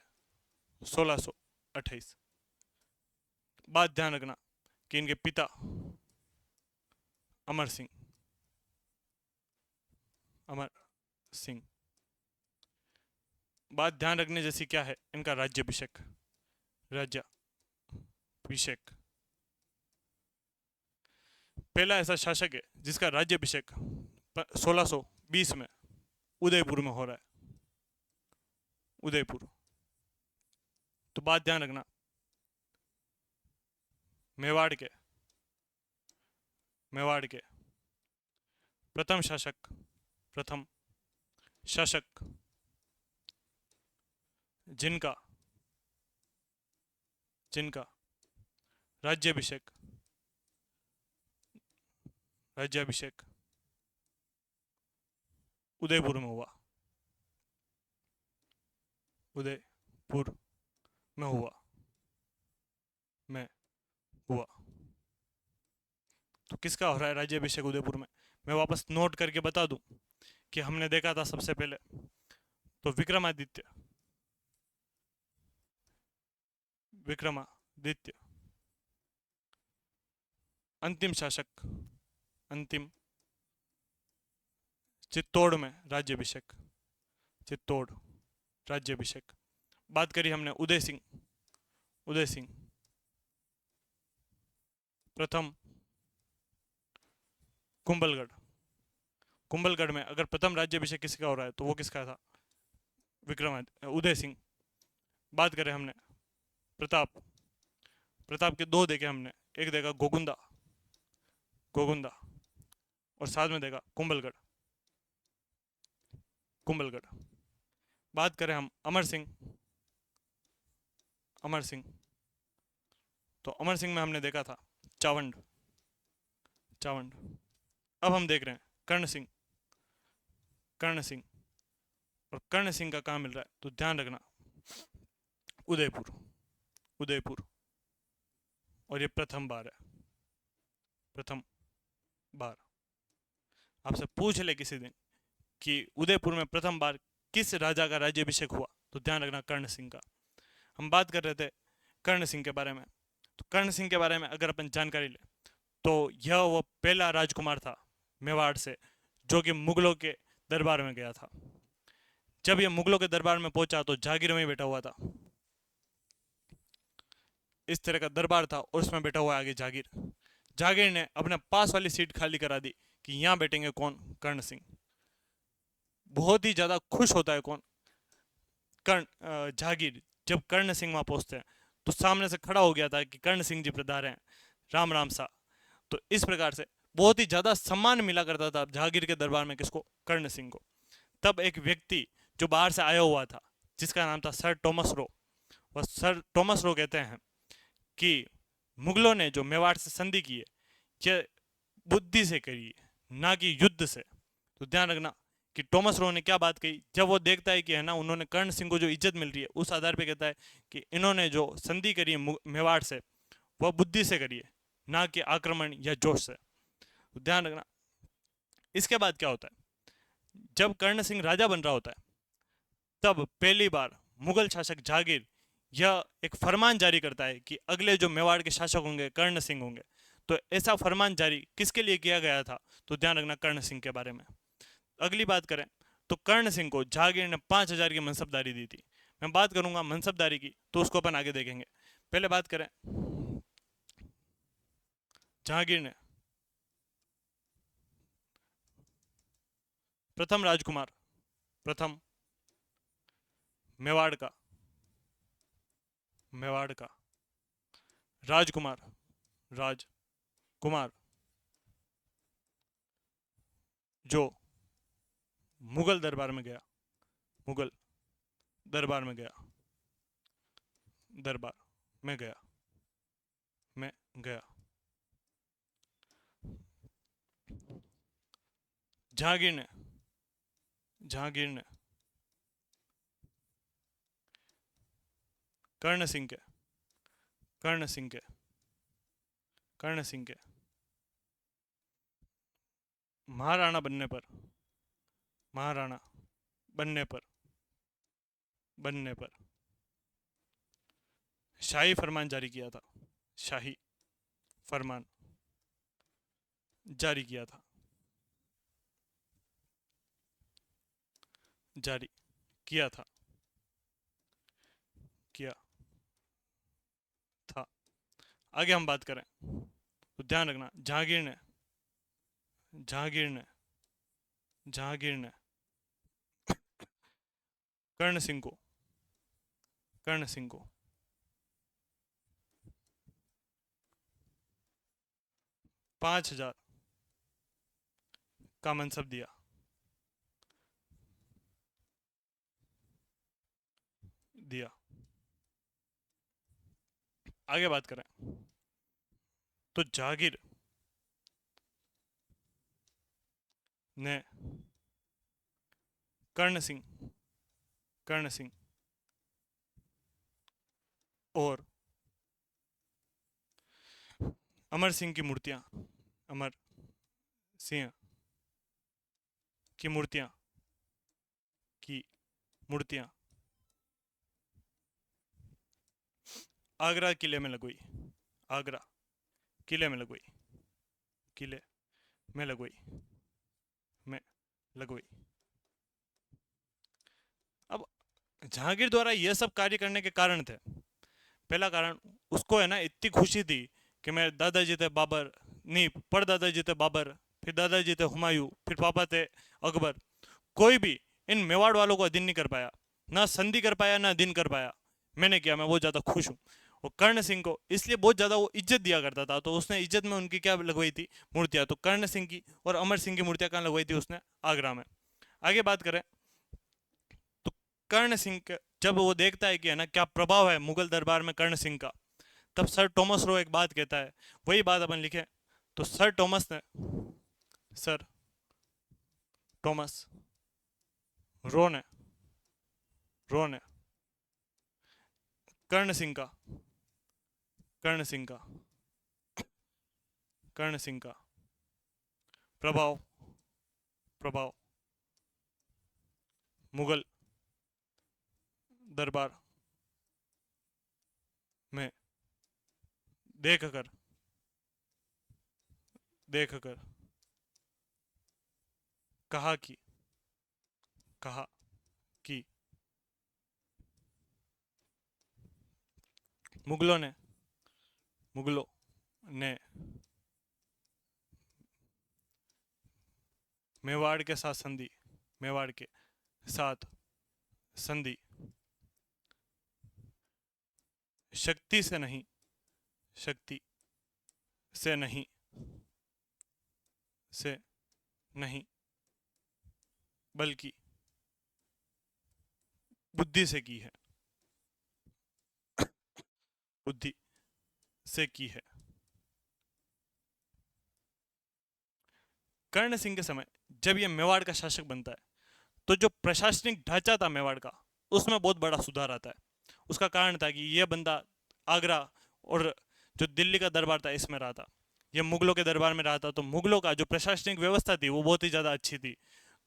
1628। बात ध्यान रखना कि इनके पिता अमर सिंह, अमर सिंह। बात ध्यान रखने जैसी क्या है, इनका राज्याभिषेक, राज्याभिषेक। पहला ऐसा शासक है जिसका राज्याभिषेक 1620 में उदयपुर में हो रहा है, उदयपुर। तो बात ध्यान रखना, मेवाड़ के, मेवाड़ के प्रथम शासक, प्रथम शासक जिनका, जिनका राज्याभिषेक, राज्याभिषेक उदयपुर में हुआ, उदयपुर में हुआ, में हुआ। तो किसका हो रहा है राज्याभिषेक उदयपुर में? मैं वापस नोट करके बता दूं कि हमने देखा था सबसे पहले तो विक्रमादित्य, विक्रमादित्य अंतिम शासक, अंतिम चित्तौड़ में राज्याभिषेक, चित्तौड़ राज्याभिषेक। बात करी हमने उदय सिंह, उदय सिंह प्रथम कुंभलगढ़, कुंभलगढ़ में अगर प्रथम राज्याभिषेक किसका हो रहा है तो वो किसका था? विक्रमादित्य, उदय सिंह। बात करें हमने प्रताप, प्रताप के दो देखे हमने, एक देखा गोगुंदा, गोगुंदा, और साथ में देखा कुंभलगढ़, कुंभलगढ़। बात करें हम अमर सिंह, अमर सिंह, तो अमर सिंह में हमने देखा था चावंड, चावंड। अब हम देख रहे हैं कर्ण सिंह, कर्ण सिंह, और कर्ण सिंह का कहाँ मिल रहा है तो ध्यान रखना उदयपुर, उदयपुर। और ये प्रथम बार है, प्रथम बार। आपसे पूछ ले किसी दिन कि उदयपुर में प्रथम बार किस राजा का राज्याभिषेक हुआ तो ध्यान रखना कर्ण सिंह का। हम बात कर रहे थे कर्ण सिंह के बारे में, तो कर्ण सिंह के बारे में अगर अपन जानकारी ले तो यह वो पहला राजकुमार था मेवाड़ से जो कि मुगलों के दरबार में गया था। जब यह मुगलों के दरबार में पहुंचा तो जागीर में ही बैठा हुआ था, इस तरह का दरबार था और उसमें बैठा हुआ आगे जागीर। जागीर ने अपने पास वाली सीट खाली करा दी कि यहां बैठेंगे कौन? कर्ण सिंह। बहुत ही ज्यादा खुश होता है कौन? कर्ण, जागीर। जब कर्ण सिंह वहां पहुंचते हैं तो सामने से खड़ा हो गया था कि कर्ण सिंह जी पधारे हैं, राम राम सा। तो इस प्रकार से बहुत ही ज्यादा सम्मान मिला करता था जागीर के दरबार में किसको? कर्ण सिंह को। तब एक व्यक्ति जो बाहर से आया हुआ था जिसका नाम था सर टॉमस रो, वह सर टॉमस रो कहते हैं कि मुगलों ने जो मेवाड़ से संधि की है यह बुद्धि से करी है ना कि युद्ध से। तो ध्यान रखना कि टॉमस रो ने क्या बात कही, जब वो देखता है कि है ना उन्होंने कर्ण सिंह को जो इज्जत मिल रही है उस आधार पे कहता है कि इन्होंने जो संधि करी है मेवाड़ से वह बुद्धि से करी है ना कि आक्रमण या जोश से। तो ध्यान रखना। इसके बाद क्या होता है, जब कर्ण सिंह राजा बन रहा होता है तब पहली बार मुगल शासक जागीर यह एक फरमान जारी करता है कि अगले जो मेवाड़ के शासक होंगे कर्ण सिंह होंगे। तो ऐसा फरमान जारी किसके लिए किया गया था तो ध्यान रखना कर्ण सिंह के बारे में। अगली बात करें तो कर्ण सिंह को जहांगीर ने 5,000 की मनसबदारी दी थी। मैं बात करूंगा मनसबदारी की, तो उसको अपन आगे देखेंगे। पहले बात करें जहांगीर ने प्रथम राजकुमार, प्रथम मेवाड़ का, मेवाड़ का राजकुमार, राजकुमार जो मुगल दरबार में गया, मुगल दरबार में गया, दरबार में गया, में गया, जहांगीर ने, जहांगीर ने कर्ण सिंह के, कर्ण सिंह के, कर्ण सिंह के महाराणा बनने पर, महाराणा बनने पर, बनने पर शाही फरमान जारी किया था, शाही फरमान जारी किया था, जारी किया था, किया था। आगे हम बात करें तो ध्यान रखना, जहांगीर ने, जहांगीर ने, जहांगीर ने कर्ण सिंह को, कर्ण सिंह को 5,000 का मनसब दिया, दिया। आगे बात करें तो जहांगीर ने कर्ण सिंह, कर्ण सिंह और अमर सिंह की मूर्तियां, अमर सिंह की मूर्तियां, की मूर्तियां आगरा किले में लगवाई, आगरा किले में लगवाई, किले में लगवाई, में लगवाई। अब जहांगीर द्वारा यह सब कार्य करने के कारण थे, पहला कारण उसको है ना इतनी खुशी थी कि मेरे दादाजी थे बाबर, नहीं परदादाजी थे बाबर, फिर दादाजी थे हुमायूं, फिर पापा थे अकबर, कोई भी इन मेवाड़ वालों को अधीन नहीं कर पाया, ना संधि कर पाया ना अधीन कर पाया, मैंने किया, मैं बहुत ज़्यादा खुश हूँ। और कर्ण सिंह को इसलिए बहुत ज़्यादा वो इज्जत दिया करता था, तो उसने इज्जत में उनकी क्या लगवाई थी, मूर्तियाँ, तो कर्ण सिंह की और अमर सिंह की मूर्तियाँ कहाँ लगवाई थी उसने, आगरा में। आगे बात करें तो कर्ण सिंह जब वो देखता है कि है ना क्या प्रभाव है मुगल दरबार में कर्ण सिंह का, तब सर टॉमस रो एक बात कहता है, वही बात अपन लिखे तो सर टॉमस ने, सर टॉमस रो ने, रो ने कर्ण सिंह का, कर्ण सिंह का, कर्ण सिंह का प्रभाव, प्रभाव मुगल दरबार में देखकर, देखकर कहा कि, कहा कि मुगलों ने, मुगलों ने मेवाड़ के साथ संधि, मेवाड़ के साथ संधि शक्ति से नहीं, शक्ति से नहीं, से नहीं बल्कि बुद्धि से की है, बुद्धि से की है। कर्ण सिंह के समय जब यह मेवाड़ का शासक बनता है, तो जो प्रशासनिक ढांचा था मेवाड़ का, उसमें बहुत बड़ा सुधार आता है। उसका कारण था कि यह बंदा आगरा और जो दिल्ली का दरबार था इसमें रहा था, यह मुगलों के दरबार में रहा था, तो मुगलों का जो प्रशासनिक व्यवस्था थी वो बहुत ही ज़्यादा अच्छी थी।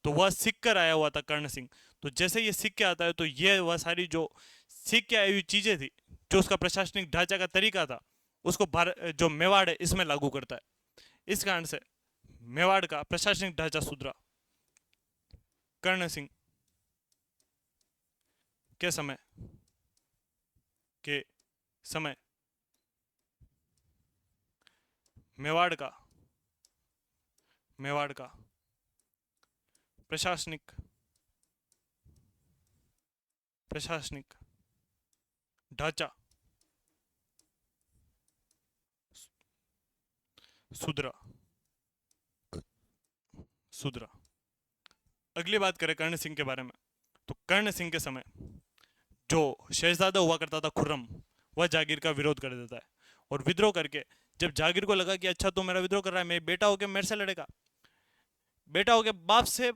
तो वह सीख कर आया हुआ था कर्ण सिंह। तो जैसे ये सीख के आता है, तो यह वह सारी जो सीख के आई हुई चीज़ें थी, जो उसका प्रशासनिक ढांचा का तरीका था, उसको भारत जो मेवाड़ है इसमें लागू करता है। इस कारण से मेवाड़ का प्रशासनिक ढांचा सुधरा। कर्ण सिंह के समय के समय मेवाड़ का प्रशासनिक ढांचा सुधरा। अगली बात करें कर्ण सिंह के बारे में, तो कर्ण सिंह के समय जो शहजादा हुआ करता था खुर्रम, वह जागीर का विरोध कर देता है और विद्रोह करके, जब जागीर को लगा कि अच्छा तो मेरा विद्रोह कर रहा है, मेरा बेटा होके मेरे से लड़ेगा, बेटा होके बाप से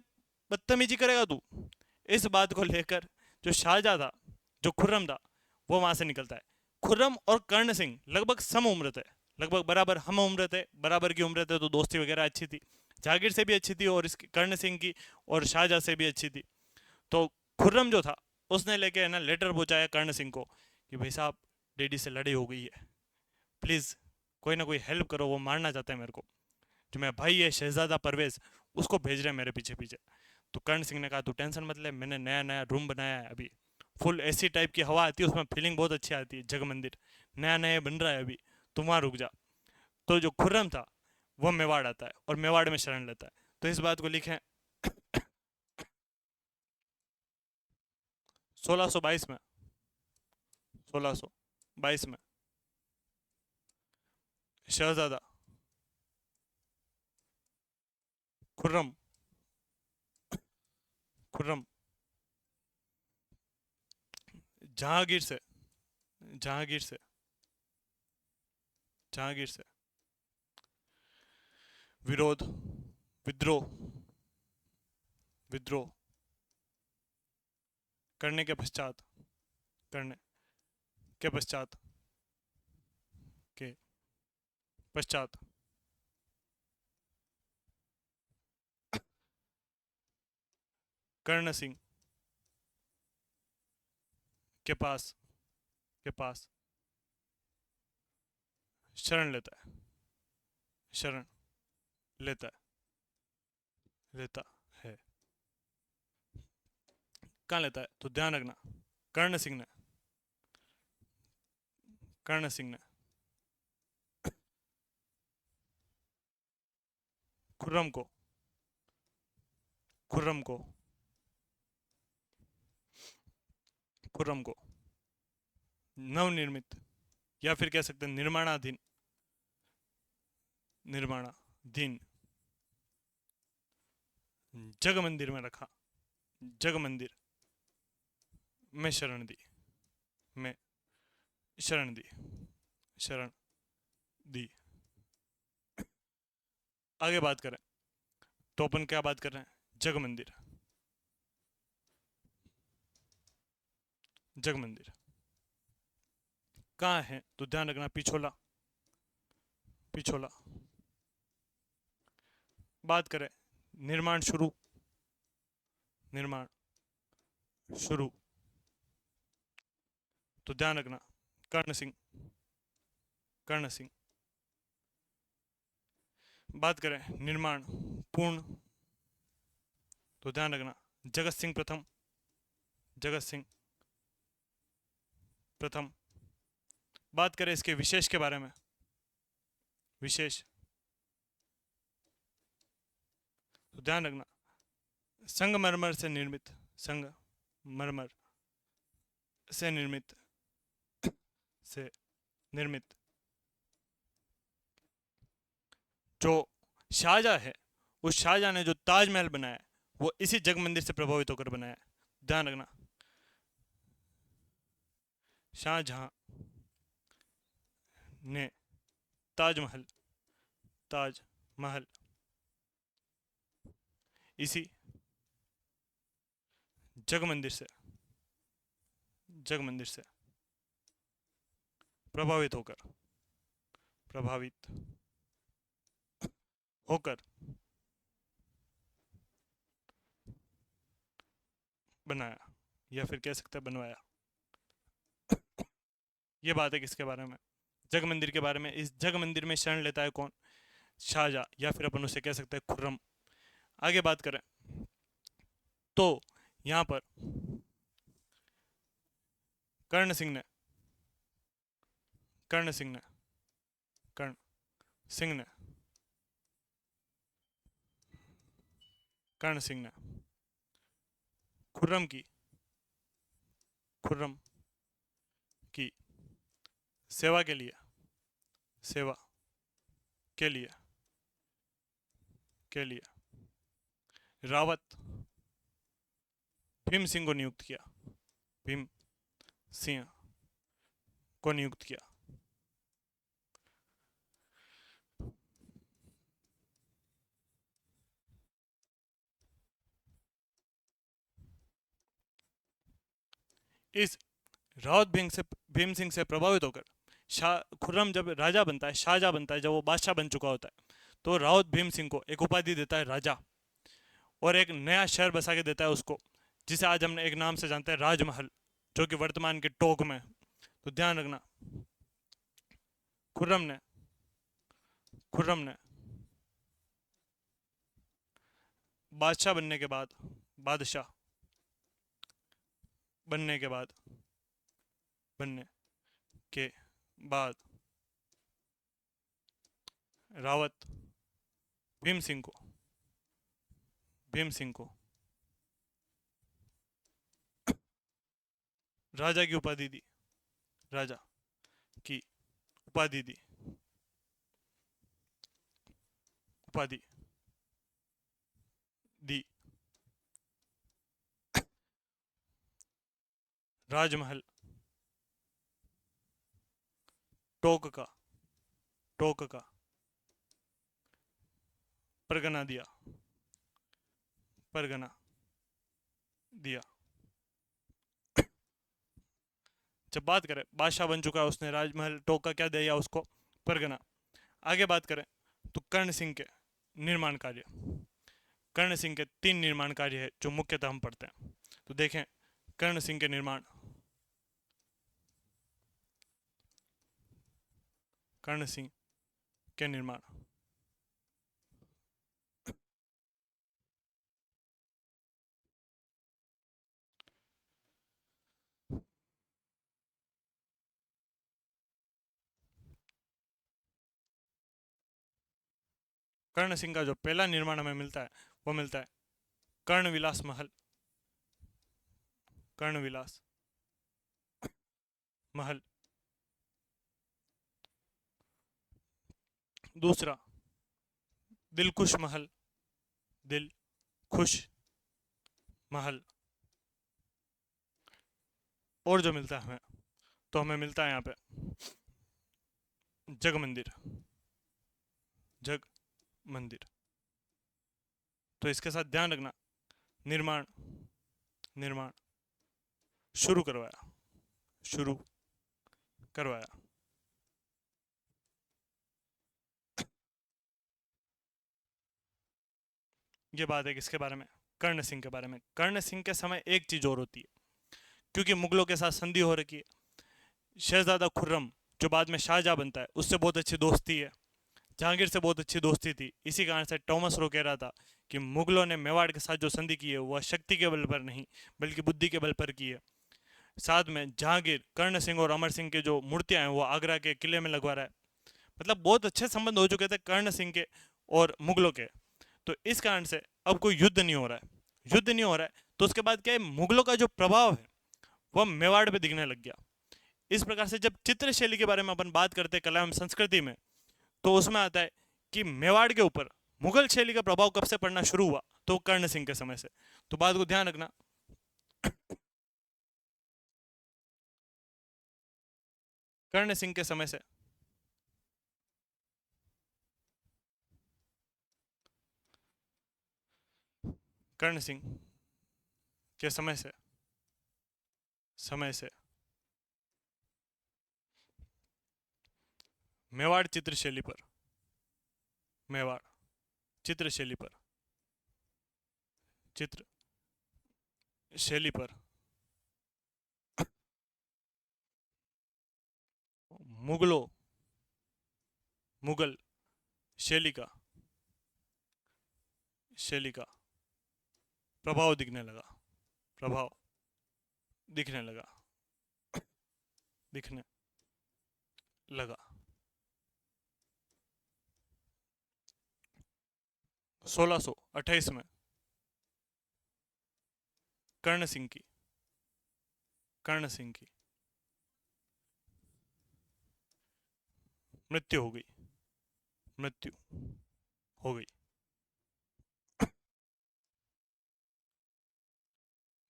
बदतमीजी करेगा तू, इस बात को लेकर जो शाहजहां था, जो खुर्रम था, वो वहां से निकलता है। खुर्रम और कर्ण सिंह लगभग सम उम्र थे, लगभग बराबर हम उम्र थे, बराबर की उम्र थे, तो दोस्ती वगैरह अच्छी थी, जागीर से भी अच्छी थी और इसकी कर्ण सिंह की और शाहजहां से भी अच्छी थी। तो खुर्रम जो था उसने लेके है ना लेटर पहुंचाया कर्ण सिंह को कि भाई साहब डैडी से लड़ाई हो गई है, प्लीज़ कोई ना कोई हेल्प करो, वो मारना चाहता है मेरे को, जो मेरा भाई है शहजादा परवेज, उसको भेज रहे हैं मेरे पीछे पीछे। तो कर्ण सिंह ने कहा तू टेंशन मत ले, मैंने नया नया रूम बनाया है अभी, फुल एसी टाइप की हवा आती है उसमें, फीलिंग बहुत अच्छी आती है, जग मंदिर नया नया बन रहा है अभी, तुम वहाँ रुक जा। तो जो खुर्रम था वो मेवाड़ आता है और मेवाड़ में शरण लेता है। तो इस बात को लिखें 1622 में, 1622 में शहजादा खुर्रम खुर्रम जहांगीर से जहांगीर से जहांगीर से विरोध विद्रोह विद्रोह करने के पश्चात करने के पश्चात के पश्चात कर्ण सिंह के पास शरण लेता है, शरण लेता है। कहाँ लेता है तो ध्यान रखना, कर्ण सिंह ने खुर्रम को नवनिर्मित या फिर कह सकते हैं निर्माणाधीन जग मंदिर में रखा, जग मंदिर में शरण दी। आगे बात करें तो अपन क्या बात कर रहे हैं, जग मंदिर कहाँ है तो ध्यान रखना, पिछोला। बात करें निर्माण शुरू तो ध्यान रखना कर्ण सिंह। बात करें निर्माण पूर्ण तो ध्यान रखना जगत सिंह प्रथम। बात करें इसके विशेष के बारे में, विशेष तो ध्यान रखना संगमरमर से निर्मित जो शाहजहां है, उस शाहजहां ने जो ताजमहल बनाया वो इसी जग मंदिर से प्रभावित होकर बनाया। ध्यान रखना शाहजहां ने ताजमहल इसी जग मंदिर से प्रभावित होकर बनाया या फिर कह सकते हैं बनवाया। ये बात है किसके बारे में, जग मंदिर के बारे में। इस जग मंदिर में शरण लेता है कौन, शाहजहां, या फिर अपन उसे कह सकते हैं खुर्रम। आगे बात करें तो यहां पर कर्ण सिंह ने कर्ण सिंह ने कर्ण सिंह ने कर्ण सिंह ने खुर्रम की खुर्रम की सेवा के लिए सेवा के लिए के लिए रावत भीम सिंह को नियुक्त किया भीम सिंह को नियुक्त किया। इस रावत भीम सिंह से प्रभावित होकर शाह खुर्रम जब राजा बनता है, शाहजहाँ बनता है, जब वो बादशाह बन चुका होता है, तो रावत भीम सिंह को एक उपाधि देता है राजा, और एक नया शहर बसा के देता है उसको, जिसे आज हमने एक नाम से जानते हैं, राजमहल, जो कि वर्तमान के टोक में। तो ध्यान रखना, खुर्रम ने खुर्रम ने बादशाह बादशाह बनने के बाद बनने के बाद रावत भीम सिंह को भीम सिंह को राजा की उपाधि दी राजा की उपाधि दी उपाधि दी राजमहल टोक का टोक का परगना दिया परगना दिया। जब बात करें बादशाह बन चुका है उसने, राजमहल टोक का क्या दिया उसको, परगना। आगे बात करें तो कर्ण सिंह के निर्माण कार्य, कर्ण सिंह के 3 निर्माण कार्य है जो मुख्यतः हम पढ़ते हैं। तो देखें कर्ण सिंह के निर्माण, कर्ण सिंह के निर्माण। कर्ण सिंह का जो पहला निर्माण हमें मिलता है वो मिलता है कर्णविलास महल, कर्णविलास महल। दूसरा दिलखुश महल, दिलखुश महल। और जो मिलता है हमें, तो हमें मिलता है यहाँ पे जग मंदिर, जग मंदिर। तो इसके साथ ध्यान रखना, निर्माण निर्माण शुरू करवाया शुरू करवाया। ये बात है किसके बारे में, कर्ण सिंह के बारे में। कर्ण सिंह के समय एक चीज और होती है, क्योंकि मुगलों के साथ संधि हो रखी है, शहजादा खुर्रम जो बाद में शाहजहां बनता है उससे बहुत अच्छी दोस्ती है, जहांगीर से बहुत अच्छी दोस्ती थी। इसी कारण से टॉमस रो कह रहा था कि मुगलों ने मेवाड़ के साथ जो संधि की है वह शक्ति के बल पर नहीं बल्कि बुद्धि के बल पर की है। साथ में जहांगीर कर्ण सिंह और अमर सिंह के जो मूर्तियां हैं वो आगरा के किले में लगवा रहा है। मतलब बहुत अच्छे संबंध हो चुके थे कर्ण सिंह के और मुगलों के। तो इस कारण से अब कोई युद्ध नहीं हो रहा है, युद्ध नहीं हो रहा है, तो उसके बाद क्या है, मुगलों का जो प्रभाव है वह मेवाड़ पे दिखने लग गया। इस प्रकार से जब चित्रशैली के बारे में अपन बात करते हैं कला एवं संस्कृति में, तो उसमें आता है कि मेवाड़ के ऊपर मुगल शैली का प्रभाव कब से पड़ना शुरू हुआ, तो कर्ण सिंह के समय से। तो बात को ध्यान रखना, कर्ण सिंह के समय से कर्ण सिंह के समय से मेवाड़ चित्रशैली पर मेवाड़ चित्रशैली पर चित्र शैली पर मुगलों मुगल शैली का प्रभाव दिखने लगा, प्रभाव दिखने लगा, दिखने लगा। 1628 में कर्ण सिंह की मृत्यु हो गई, मृत्यु हो गई।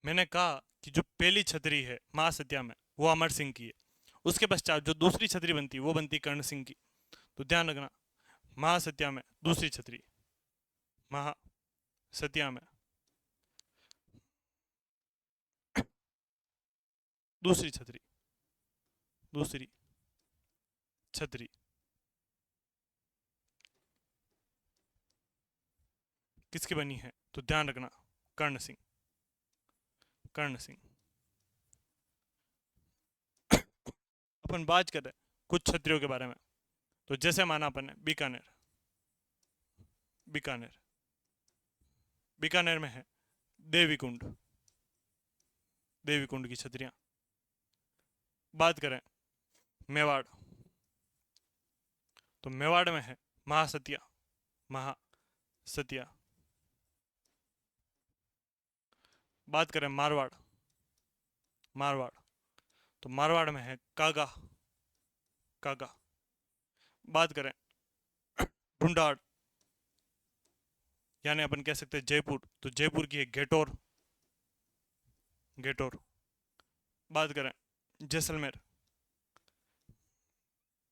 मैंने कहा कि जो पहली छतरी है महासत्या में वो अमर सिंह की है, उसके पश्चात जो दूसरी छतरी बनती वो बनती कर्ण सिंह की। तो ध्यान रखना, महासत्या में दूसरी छतरी, महासत्या में दूसरी छतरी, दूसरी छतरी किसकी बनी है? तो ध्यान रखना, कर्ण सिंह, कर्ण सिंह। अपन बात कर रहे कुछ छत्रियों के बारे में। तो जैसे माना अपन ने बीकानेर, बीकानेर, बीकानेर में है देवी कुंड, देवी कुंड की छतरियां। बात करें मेवाड़, तो मेवाड़ में है महासतिया, महासतिया। बात करें मारवाड़, मारवाड़, तो मारवाड़ में है कागा, कागा। बात करें ढूंढाड़, यानी अपन कह सकते हैं जयपुर, तो जयपुर की है गेटोर, गेटोर। बात करें जैसलमेर,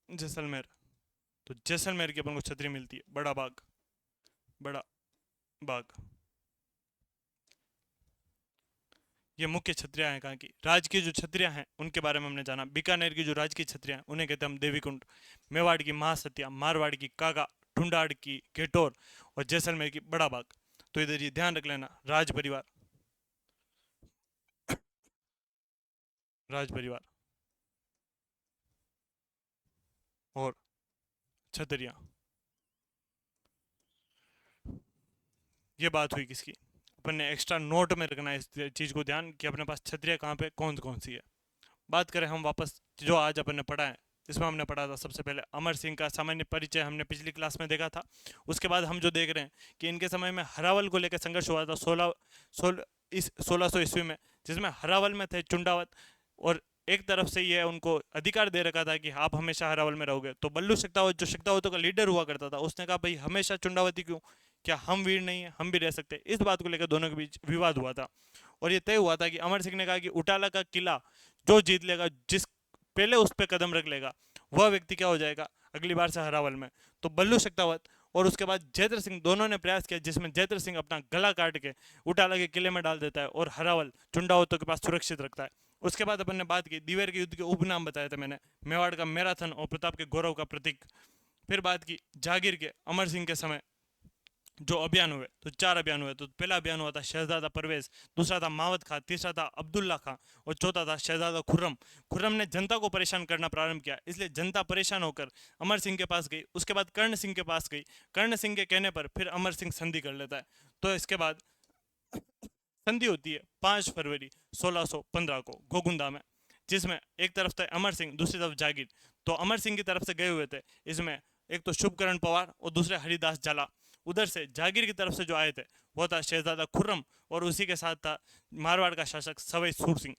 जैसलमेर, तो जैसलमेर की अपन को छतरी मिलती है बड़ा बाग, बड़ा बाग। ये मुख्य छतरियां हैं कहाँ की। राजकीय जो छतरियां हैं उनके बारे में हमने जाना। बीकानेर की जो राजकीय छतरियां हैं उन्हें कहते हैं हम देवीकुंड, मेवाड़ की महासत्या, मारवाड़ की कागा, ढूंढाड़ की घेटोर और जैसलमेर की बड़ा बाग। तो इधर ये ध्यान रख लेना, राज परिवार, राज परिवार और छतरियां। ये बात हुई किसकी। अपन ने एक्स्ट्रा नोट में रखना है इस चीज को ध्यान कि अपने पास छतरियां कहाँ पे कौन कौन सी है। बात करें हम वापस जो आज अपन ने पढ़ा है, इसमें हमने पढ़ा था सबसे पहले अमर सिंह का सामान्य परिचय, हमने पिछली क्लास में देखा था। उसके बाद हम जो देख रहे हैं कि इनके समय में हरावल को लेकर संघर्ष हुआ था 1600 ईस्वी में, जिसमें हरावल में थे चुंडावत, और एक तरफ से ये उनको अधिकार दे रखा था कि आप हमेशा हरावल में रहोगे। तो बल्लू शक्तावत जो शक्तावतों का लीडर हुआ करता था, उसने कहा भाई हमेशा चुंडावती क्यों, क्या हम वीर नहीं है, हम भी रह सकते। इस बात को लेकर दोनों के बीच विवाद हुआ था और ये तय हुआ था कि अमर सिंह ने कहा कि उटाला का किला जो जीत लेगा, जिस पहले उस पर कदम रख लेगा, वह व्यक्ति क्या हो जाएगा अगली बार से हरावल में। तो बल्लू शक्तावत और उसके बाद जयद्र सिंह दोनों ने प्रयास किया, जिसमें जयद्र सिंह अपना गला काट के उटाला के किले में डाल देता है और हरावल चुंडावतों के पास सुरक्षित रखता है। उसके बाद अपन ने बात की दिवेर के युद्ध के उपनाम बताए थे मैंने, मेवाड़ का मैराथन और प्रताप के गौरव का प्रतीक। फिर बात की जागीर के अमर सिंह के समय जो अभियान हुए, तो 4 अभियान हुए। तो पहला अभियान हुआ था शहजादा परवेज, दूसरा था मावत खां, तीसरा था अब्दुल्ला खां और चौथा था शहजादा खुर्रम। खुर्रम ने जनता को परेशान करना प्रारंभ किया, इसलिए जनता परेशान होकर अमर सिंह के पास गई। उसके बाद कर्ण सिंह के पास गई, कर्ण सिंह के कहने पर फिर अमर सिंह संधि कर लेता है। तो इसके बाद संधि होती है 5 फरवरी 1615 को गोगुंदा में, जिसमें एक तरफ था अमर सिंह, दूसरी तरफ जागीर। तो अमर सिंह की तरफ से गए हुए थे इसमें एक तो शुभकरण पवार और दूसरे हरिदास जाला। उधर से जागीर की तरफ से जो आए थे वो था शहजादा खुर्रम और उसी के साथ था मारवाड़ का शासक सवई सूर सिंह।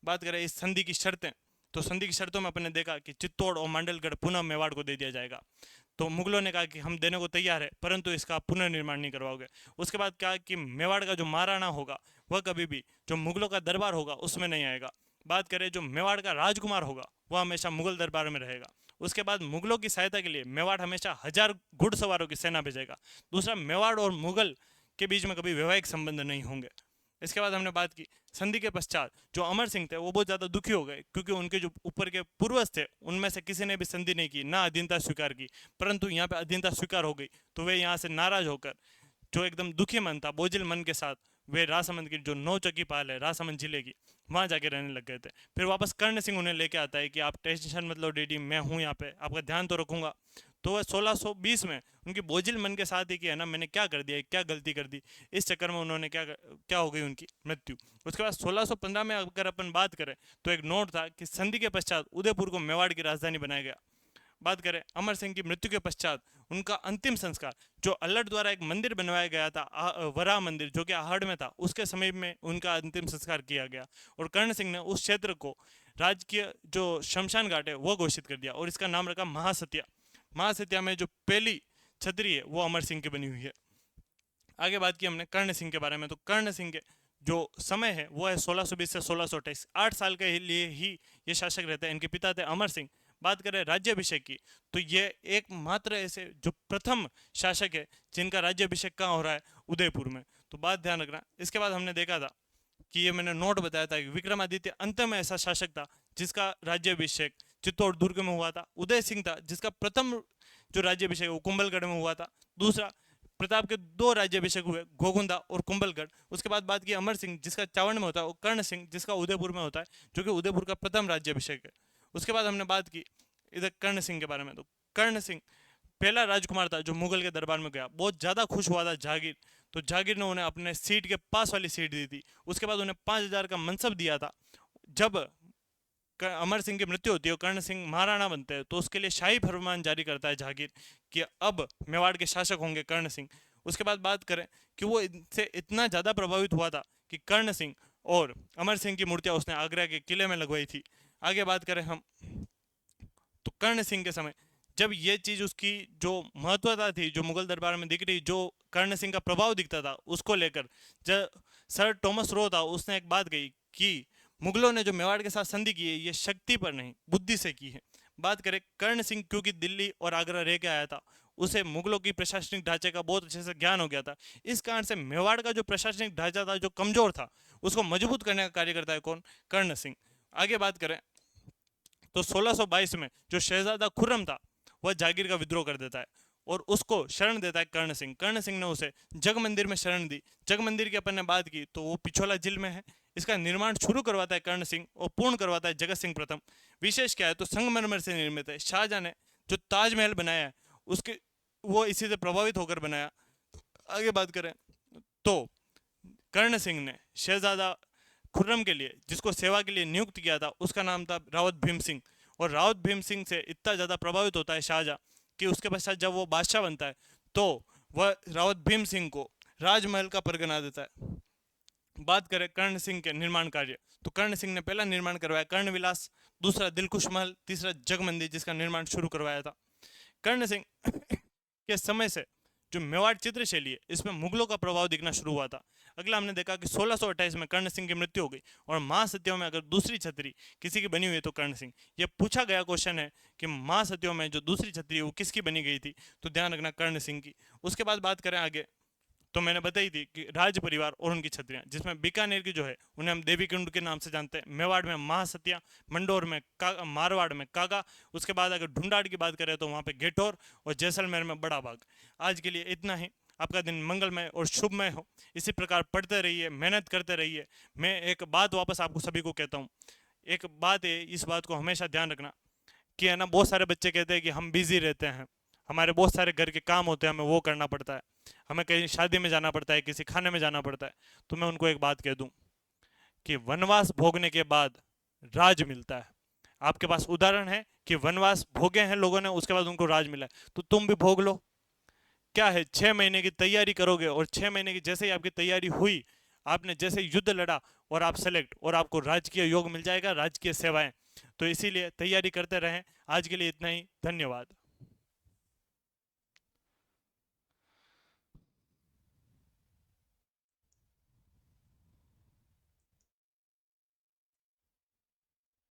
बात करें इस संधि की शर्तें, तो संधि की शर्तों में अपन ने देखा कि चित्तौड़ और मांडलगढ़ पुनः मेवाड़ को दे दिया जाएगा। तो मुगलों ने कहा कि हम देने को तैयार है, परंतु इसका पुनर्निर्माण नहीं करवाओगे। उसके बाद कहा कि मेवाड़ का जो महाराणा होगा वह कभी भी जो मुगलों का दरबार होगा उसमें नहीं आएगा। बात करें जो मेवाड़ का राजकुमार होगा वह हमेशा मुगल दरबार में रहेगा। उसके बाद मुगलों की सहायता के लिए मेवाड़ हमेशा 1000 घुड़सवारों की सेना भेजेगा। दूसरा, मेवाड़ और मुगल के बीच में कभी वैवाहिक संबंध नहीं होंगे। इसके बाद हमने बात की संधि के पश्चात जो अमर सिंह थे वो बहुत ज़्यादा दुखी हो गए, क्योंकि उनके जो ऊपर के पूर्वज थे उनमें से किसी ने भी संधि नहीं की, ना अधीनता स्वीकार की। परंतु यहाँ पे अधीनता स्वीकार हो गई तो वे यहाँ से नाराज होकर जो एकदम दुखी मन था, बोझिल मन के साथ वे राजसमंद की जो 9 चौकी पाल है राजसमंद जिले की, वहाँ जाके रहने लग गए थे। फिर वापस कर्ण सिंह उन्हें लेके आता है कि आप टेंशन मत लो डैडी, मैं हूँ यहाँ पे, आपका ध्यान तो रखूंगा। तो वह 1620 में उनकी बोझिल मन के साथ ही कि है ना मैंने क्या कर दिया, क्या गलती कर दी, इस चक्कर में उन्होंने क्या हो गई उनकी मृत्यु। उसके बाद 1615 में अगर अपन बात करें तो एक नोट था कि संधि के पश्चात उदयपुर को मेवाड़ की राजधानी बनाया गया। बात करें अमर सिंह की मृत्यु के पश्चात उनका अंतिम संस्कार जो अल्लड़ द्वारा एक मंदिर बनवाया गया था, वराह मंदिर जो कि आहड़ में था, उसके समय में उनका अंतिम संस्कार किया गया। और कर्ण सिंह ने उस क्षेत्र को राजकीय जो शमशान घाट है वो घोषित कर दिया और इसका नाम रखा महासत्या। महासत्या में जो पहली छतरी है वो अमर सिंह की बनी हुई है। आगे बात की हमने कर्ण सिंह के बारे में, तो कर्ण सिंह के जो समय है वो है 1620 से 1628, 8 साल के लिए ही ये शासक रहते हैं। इनके पिता थे अमर सिंह। बात करें राज्याभिषेक की तो ये एकमात्र ऐसे जो प्रथम शासक है जिनका राज्याभिषेक कहाँ हो रहा है, उदयपुर में। तो बात ध्यान रखना। इसके बाद हमने देखा था कि ये मैंने नोट बताया था कि विक्रमादित्य अंत में ऐसा शासक था जिसका राज्याभिषेक चित्तौड़ दुर्ग में हुआ था। उदय सिंह था जिसका प्रथम जो राज्याभिषेक वो कुंभलगढ़ में हुआ था। दूसरा प्रताप के 2 राज्याभिषेक हुए, घोगुंदा और कुंभलगढ़। उसके बाद बात की अमर सिंह जिसका चावड़ में होता है, और कर्ण सिंह जिसका उदयपुर में होता है, जो कि उदयपुर का प्रथम राज्याभिषेक है। उसके बाद हमने बात की इधर कर्ण सिंह के बारे में, तो कर्ण सिंह पहला राजकुमार था जो मुगल के दरबार में गया। बहुत ज़्यादा खुश हुआ था जागीर, तो जागीर ने उन्हें अपने सीट के पास वाली सीट दी थी। उसके बाद उन्हें 5000 का मनसब दिया था। जब अमर सिंह की मृत्यु होती है और कर्ण सिंह महाराणा बनते हैं तो उसके लिए शाही फरमान जारी करता है जागीर कि अब मेवाड़ के शासक होंगे कर्ण सिंह। उसके बाद बात करें कि वो इनसे इतना ज़्यादा प्रभावित हुआ था कि कर्ण सिंह और अमर सिंह की मूर्तियाँ उसने आगरा के किले में लगवाई थी। आगे बात करें हम तो कर्ण सिंह के समय जब ये चीज़ उसकी जो महत्वता थी जो मुगल दरबार में दिख रही, जो कर्ण सिंह का प्रभाव दिखता था उसको लेकर जब सर टॉमस रो था उसने एक बात कही कि मुगलों ने जो मेवाड़ के साथ संधि की है ये शक्ति पर नहीं बुद्धि से की है। बात करें कर्ण सिंह क्योंकि दिल्ली और आगरा रह के आया था, उसे मुगलों की प्रशासनिक ढांचे का बहुत अच्छे से ज्ञान हो गया था। इस कारण से मेवाड़ का जो प्रशासनिक ढांचा था जो कमजोर था उसको मजबूत करने का कार्य करता है कौन, कर्ण सिंह। आगे बात करें तो 1622 में जो शहजादा खुर्रम था वह जागीर का विद्रोह कर देता है और उसको शरण देता है कर्ण सिंह। कर्ण सिंह ने उसे जग मंदिर में शरण दी। जग मंदिर की अपन ने बात की तो वो पिछोला जिले में है। इसका निर्माण शुरू करवाता है कर्ण सिंह और पूर्ण करवाता है जगत सिंह प्रथम। विशेष क्या है तो संगमरमर से निर्मित है। शाहजहां ने जो ताजमहल बनाया है उसके वो इसी से प्रभावित होकर बनाया। आगे बात करें तो कर्ण सिंह ने शहजादा खुर्रम के लिए जिसको सेवा के लिए नियुक्त किया था उसका नाम था रावत भीम सिंह। और रावत भीम सिंह से इतना ज़्यादा प्रभावित होता है शाहजहां कि उसके पश्चात जब वो बादशाह बनता है तो वह रावत भीम सिंह को राजमहल का परगना देता है। बात करें कर्ण सिंह के निर्माण कार्य तो कर्ण सिंह ने पहला निर्माण करवाया कर्ण विलास, दूसरा दिलकुश महल, तीसरा जग मंदिर जिसका निर्माण शुरू करवाया था। कर्ण सिंह के समय से जो मेवाड़ चित्रशैली है इसमें मुगलों का प्रभाव दिखना शुरू हुआ था। अगला हमने देखा कि 1628 में कर्ण सिंह की मृत्यु हो गई और महासत्यों में अगर दूसरी छतरी किसी की बनी हुई है तो कर्ण सिंह। ये पूछा गया क्वेश्चन है कि महासत्यों में जो दूसरी छतरी है वो किसकी बनी गई थी, तो ध्यान रखना कर्ण सिंह की। उसके बाद बात करें आगे तो मैंने बताई थी कि राज परिवार और उनकी छतरियां, जिसमें बीकानेर की जो है उन्हें हम देवी कुंड के नाम से जानते हैं, मेवाड़ में महासतिया, मंडोर में मारवाड़ में कागा। उसके बाद अगर ढूंढाड़ की बात करें तो वहाँ पे गेटोर और जैसलमेर में बड़ा बाग। आज के लिए इतना ही। आपका दिन मंगलमय और शुभमय हो। इसी प्रकार पढ़ते रहिए, मेहनत करते रहिए। मैं एक बात वापस आपको सभी को कहता हूँ, एक बात है, इस बात को हमेशा ध्यान रखना कि है ना, बहुत सारे बच्चे कहते हैं कि हम बिजी रहते हैं, हमारे बहुत सारे घर के काम होते हैं, हमें वो करना पड़ता है, हमें कहीं शादी में जाना पड़ता है, किसी खाने में जाना पड़ता है। तो मैं उनको एक बात कह दूं कि वनवास भोगने के बाद राज मिलता है। आपके पास उदाहरण है कि वनवास भोगे हैं लोगों ने, उसके बाद उनको राज मिला है, तो तुम भी भोग लो। क्या है, 6 महीने की तैयारी करोगे और 6 महीने की जैसे ही आपकी तैयारी हुई, आपने जैसे युद्ध लड़ा और आप सेलेक्ट, और आपको राजकीय योग मिल जाएगा, राजकीय सेवाएं। तो इसीलिए तैयारी करते रहें। आज के लिए इतना ही, धन्यवाद।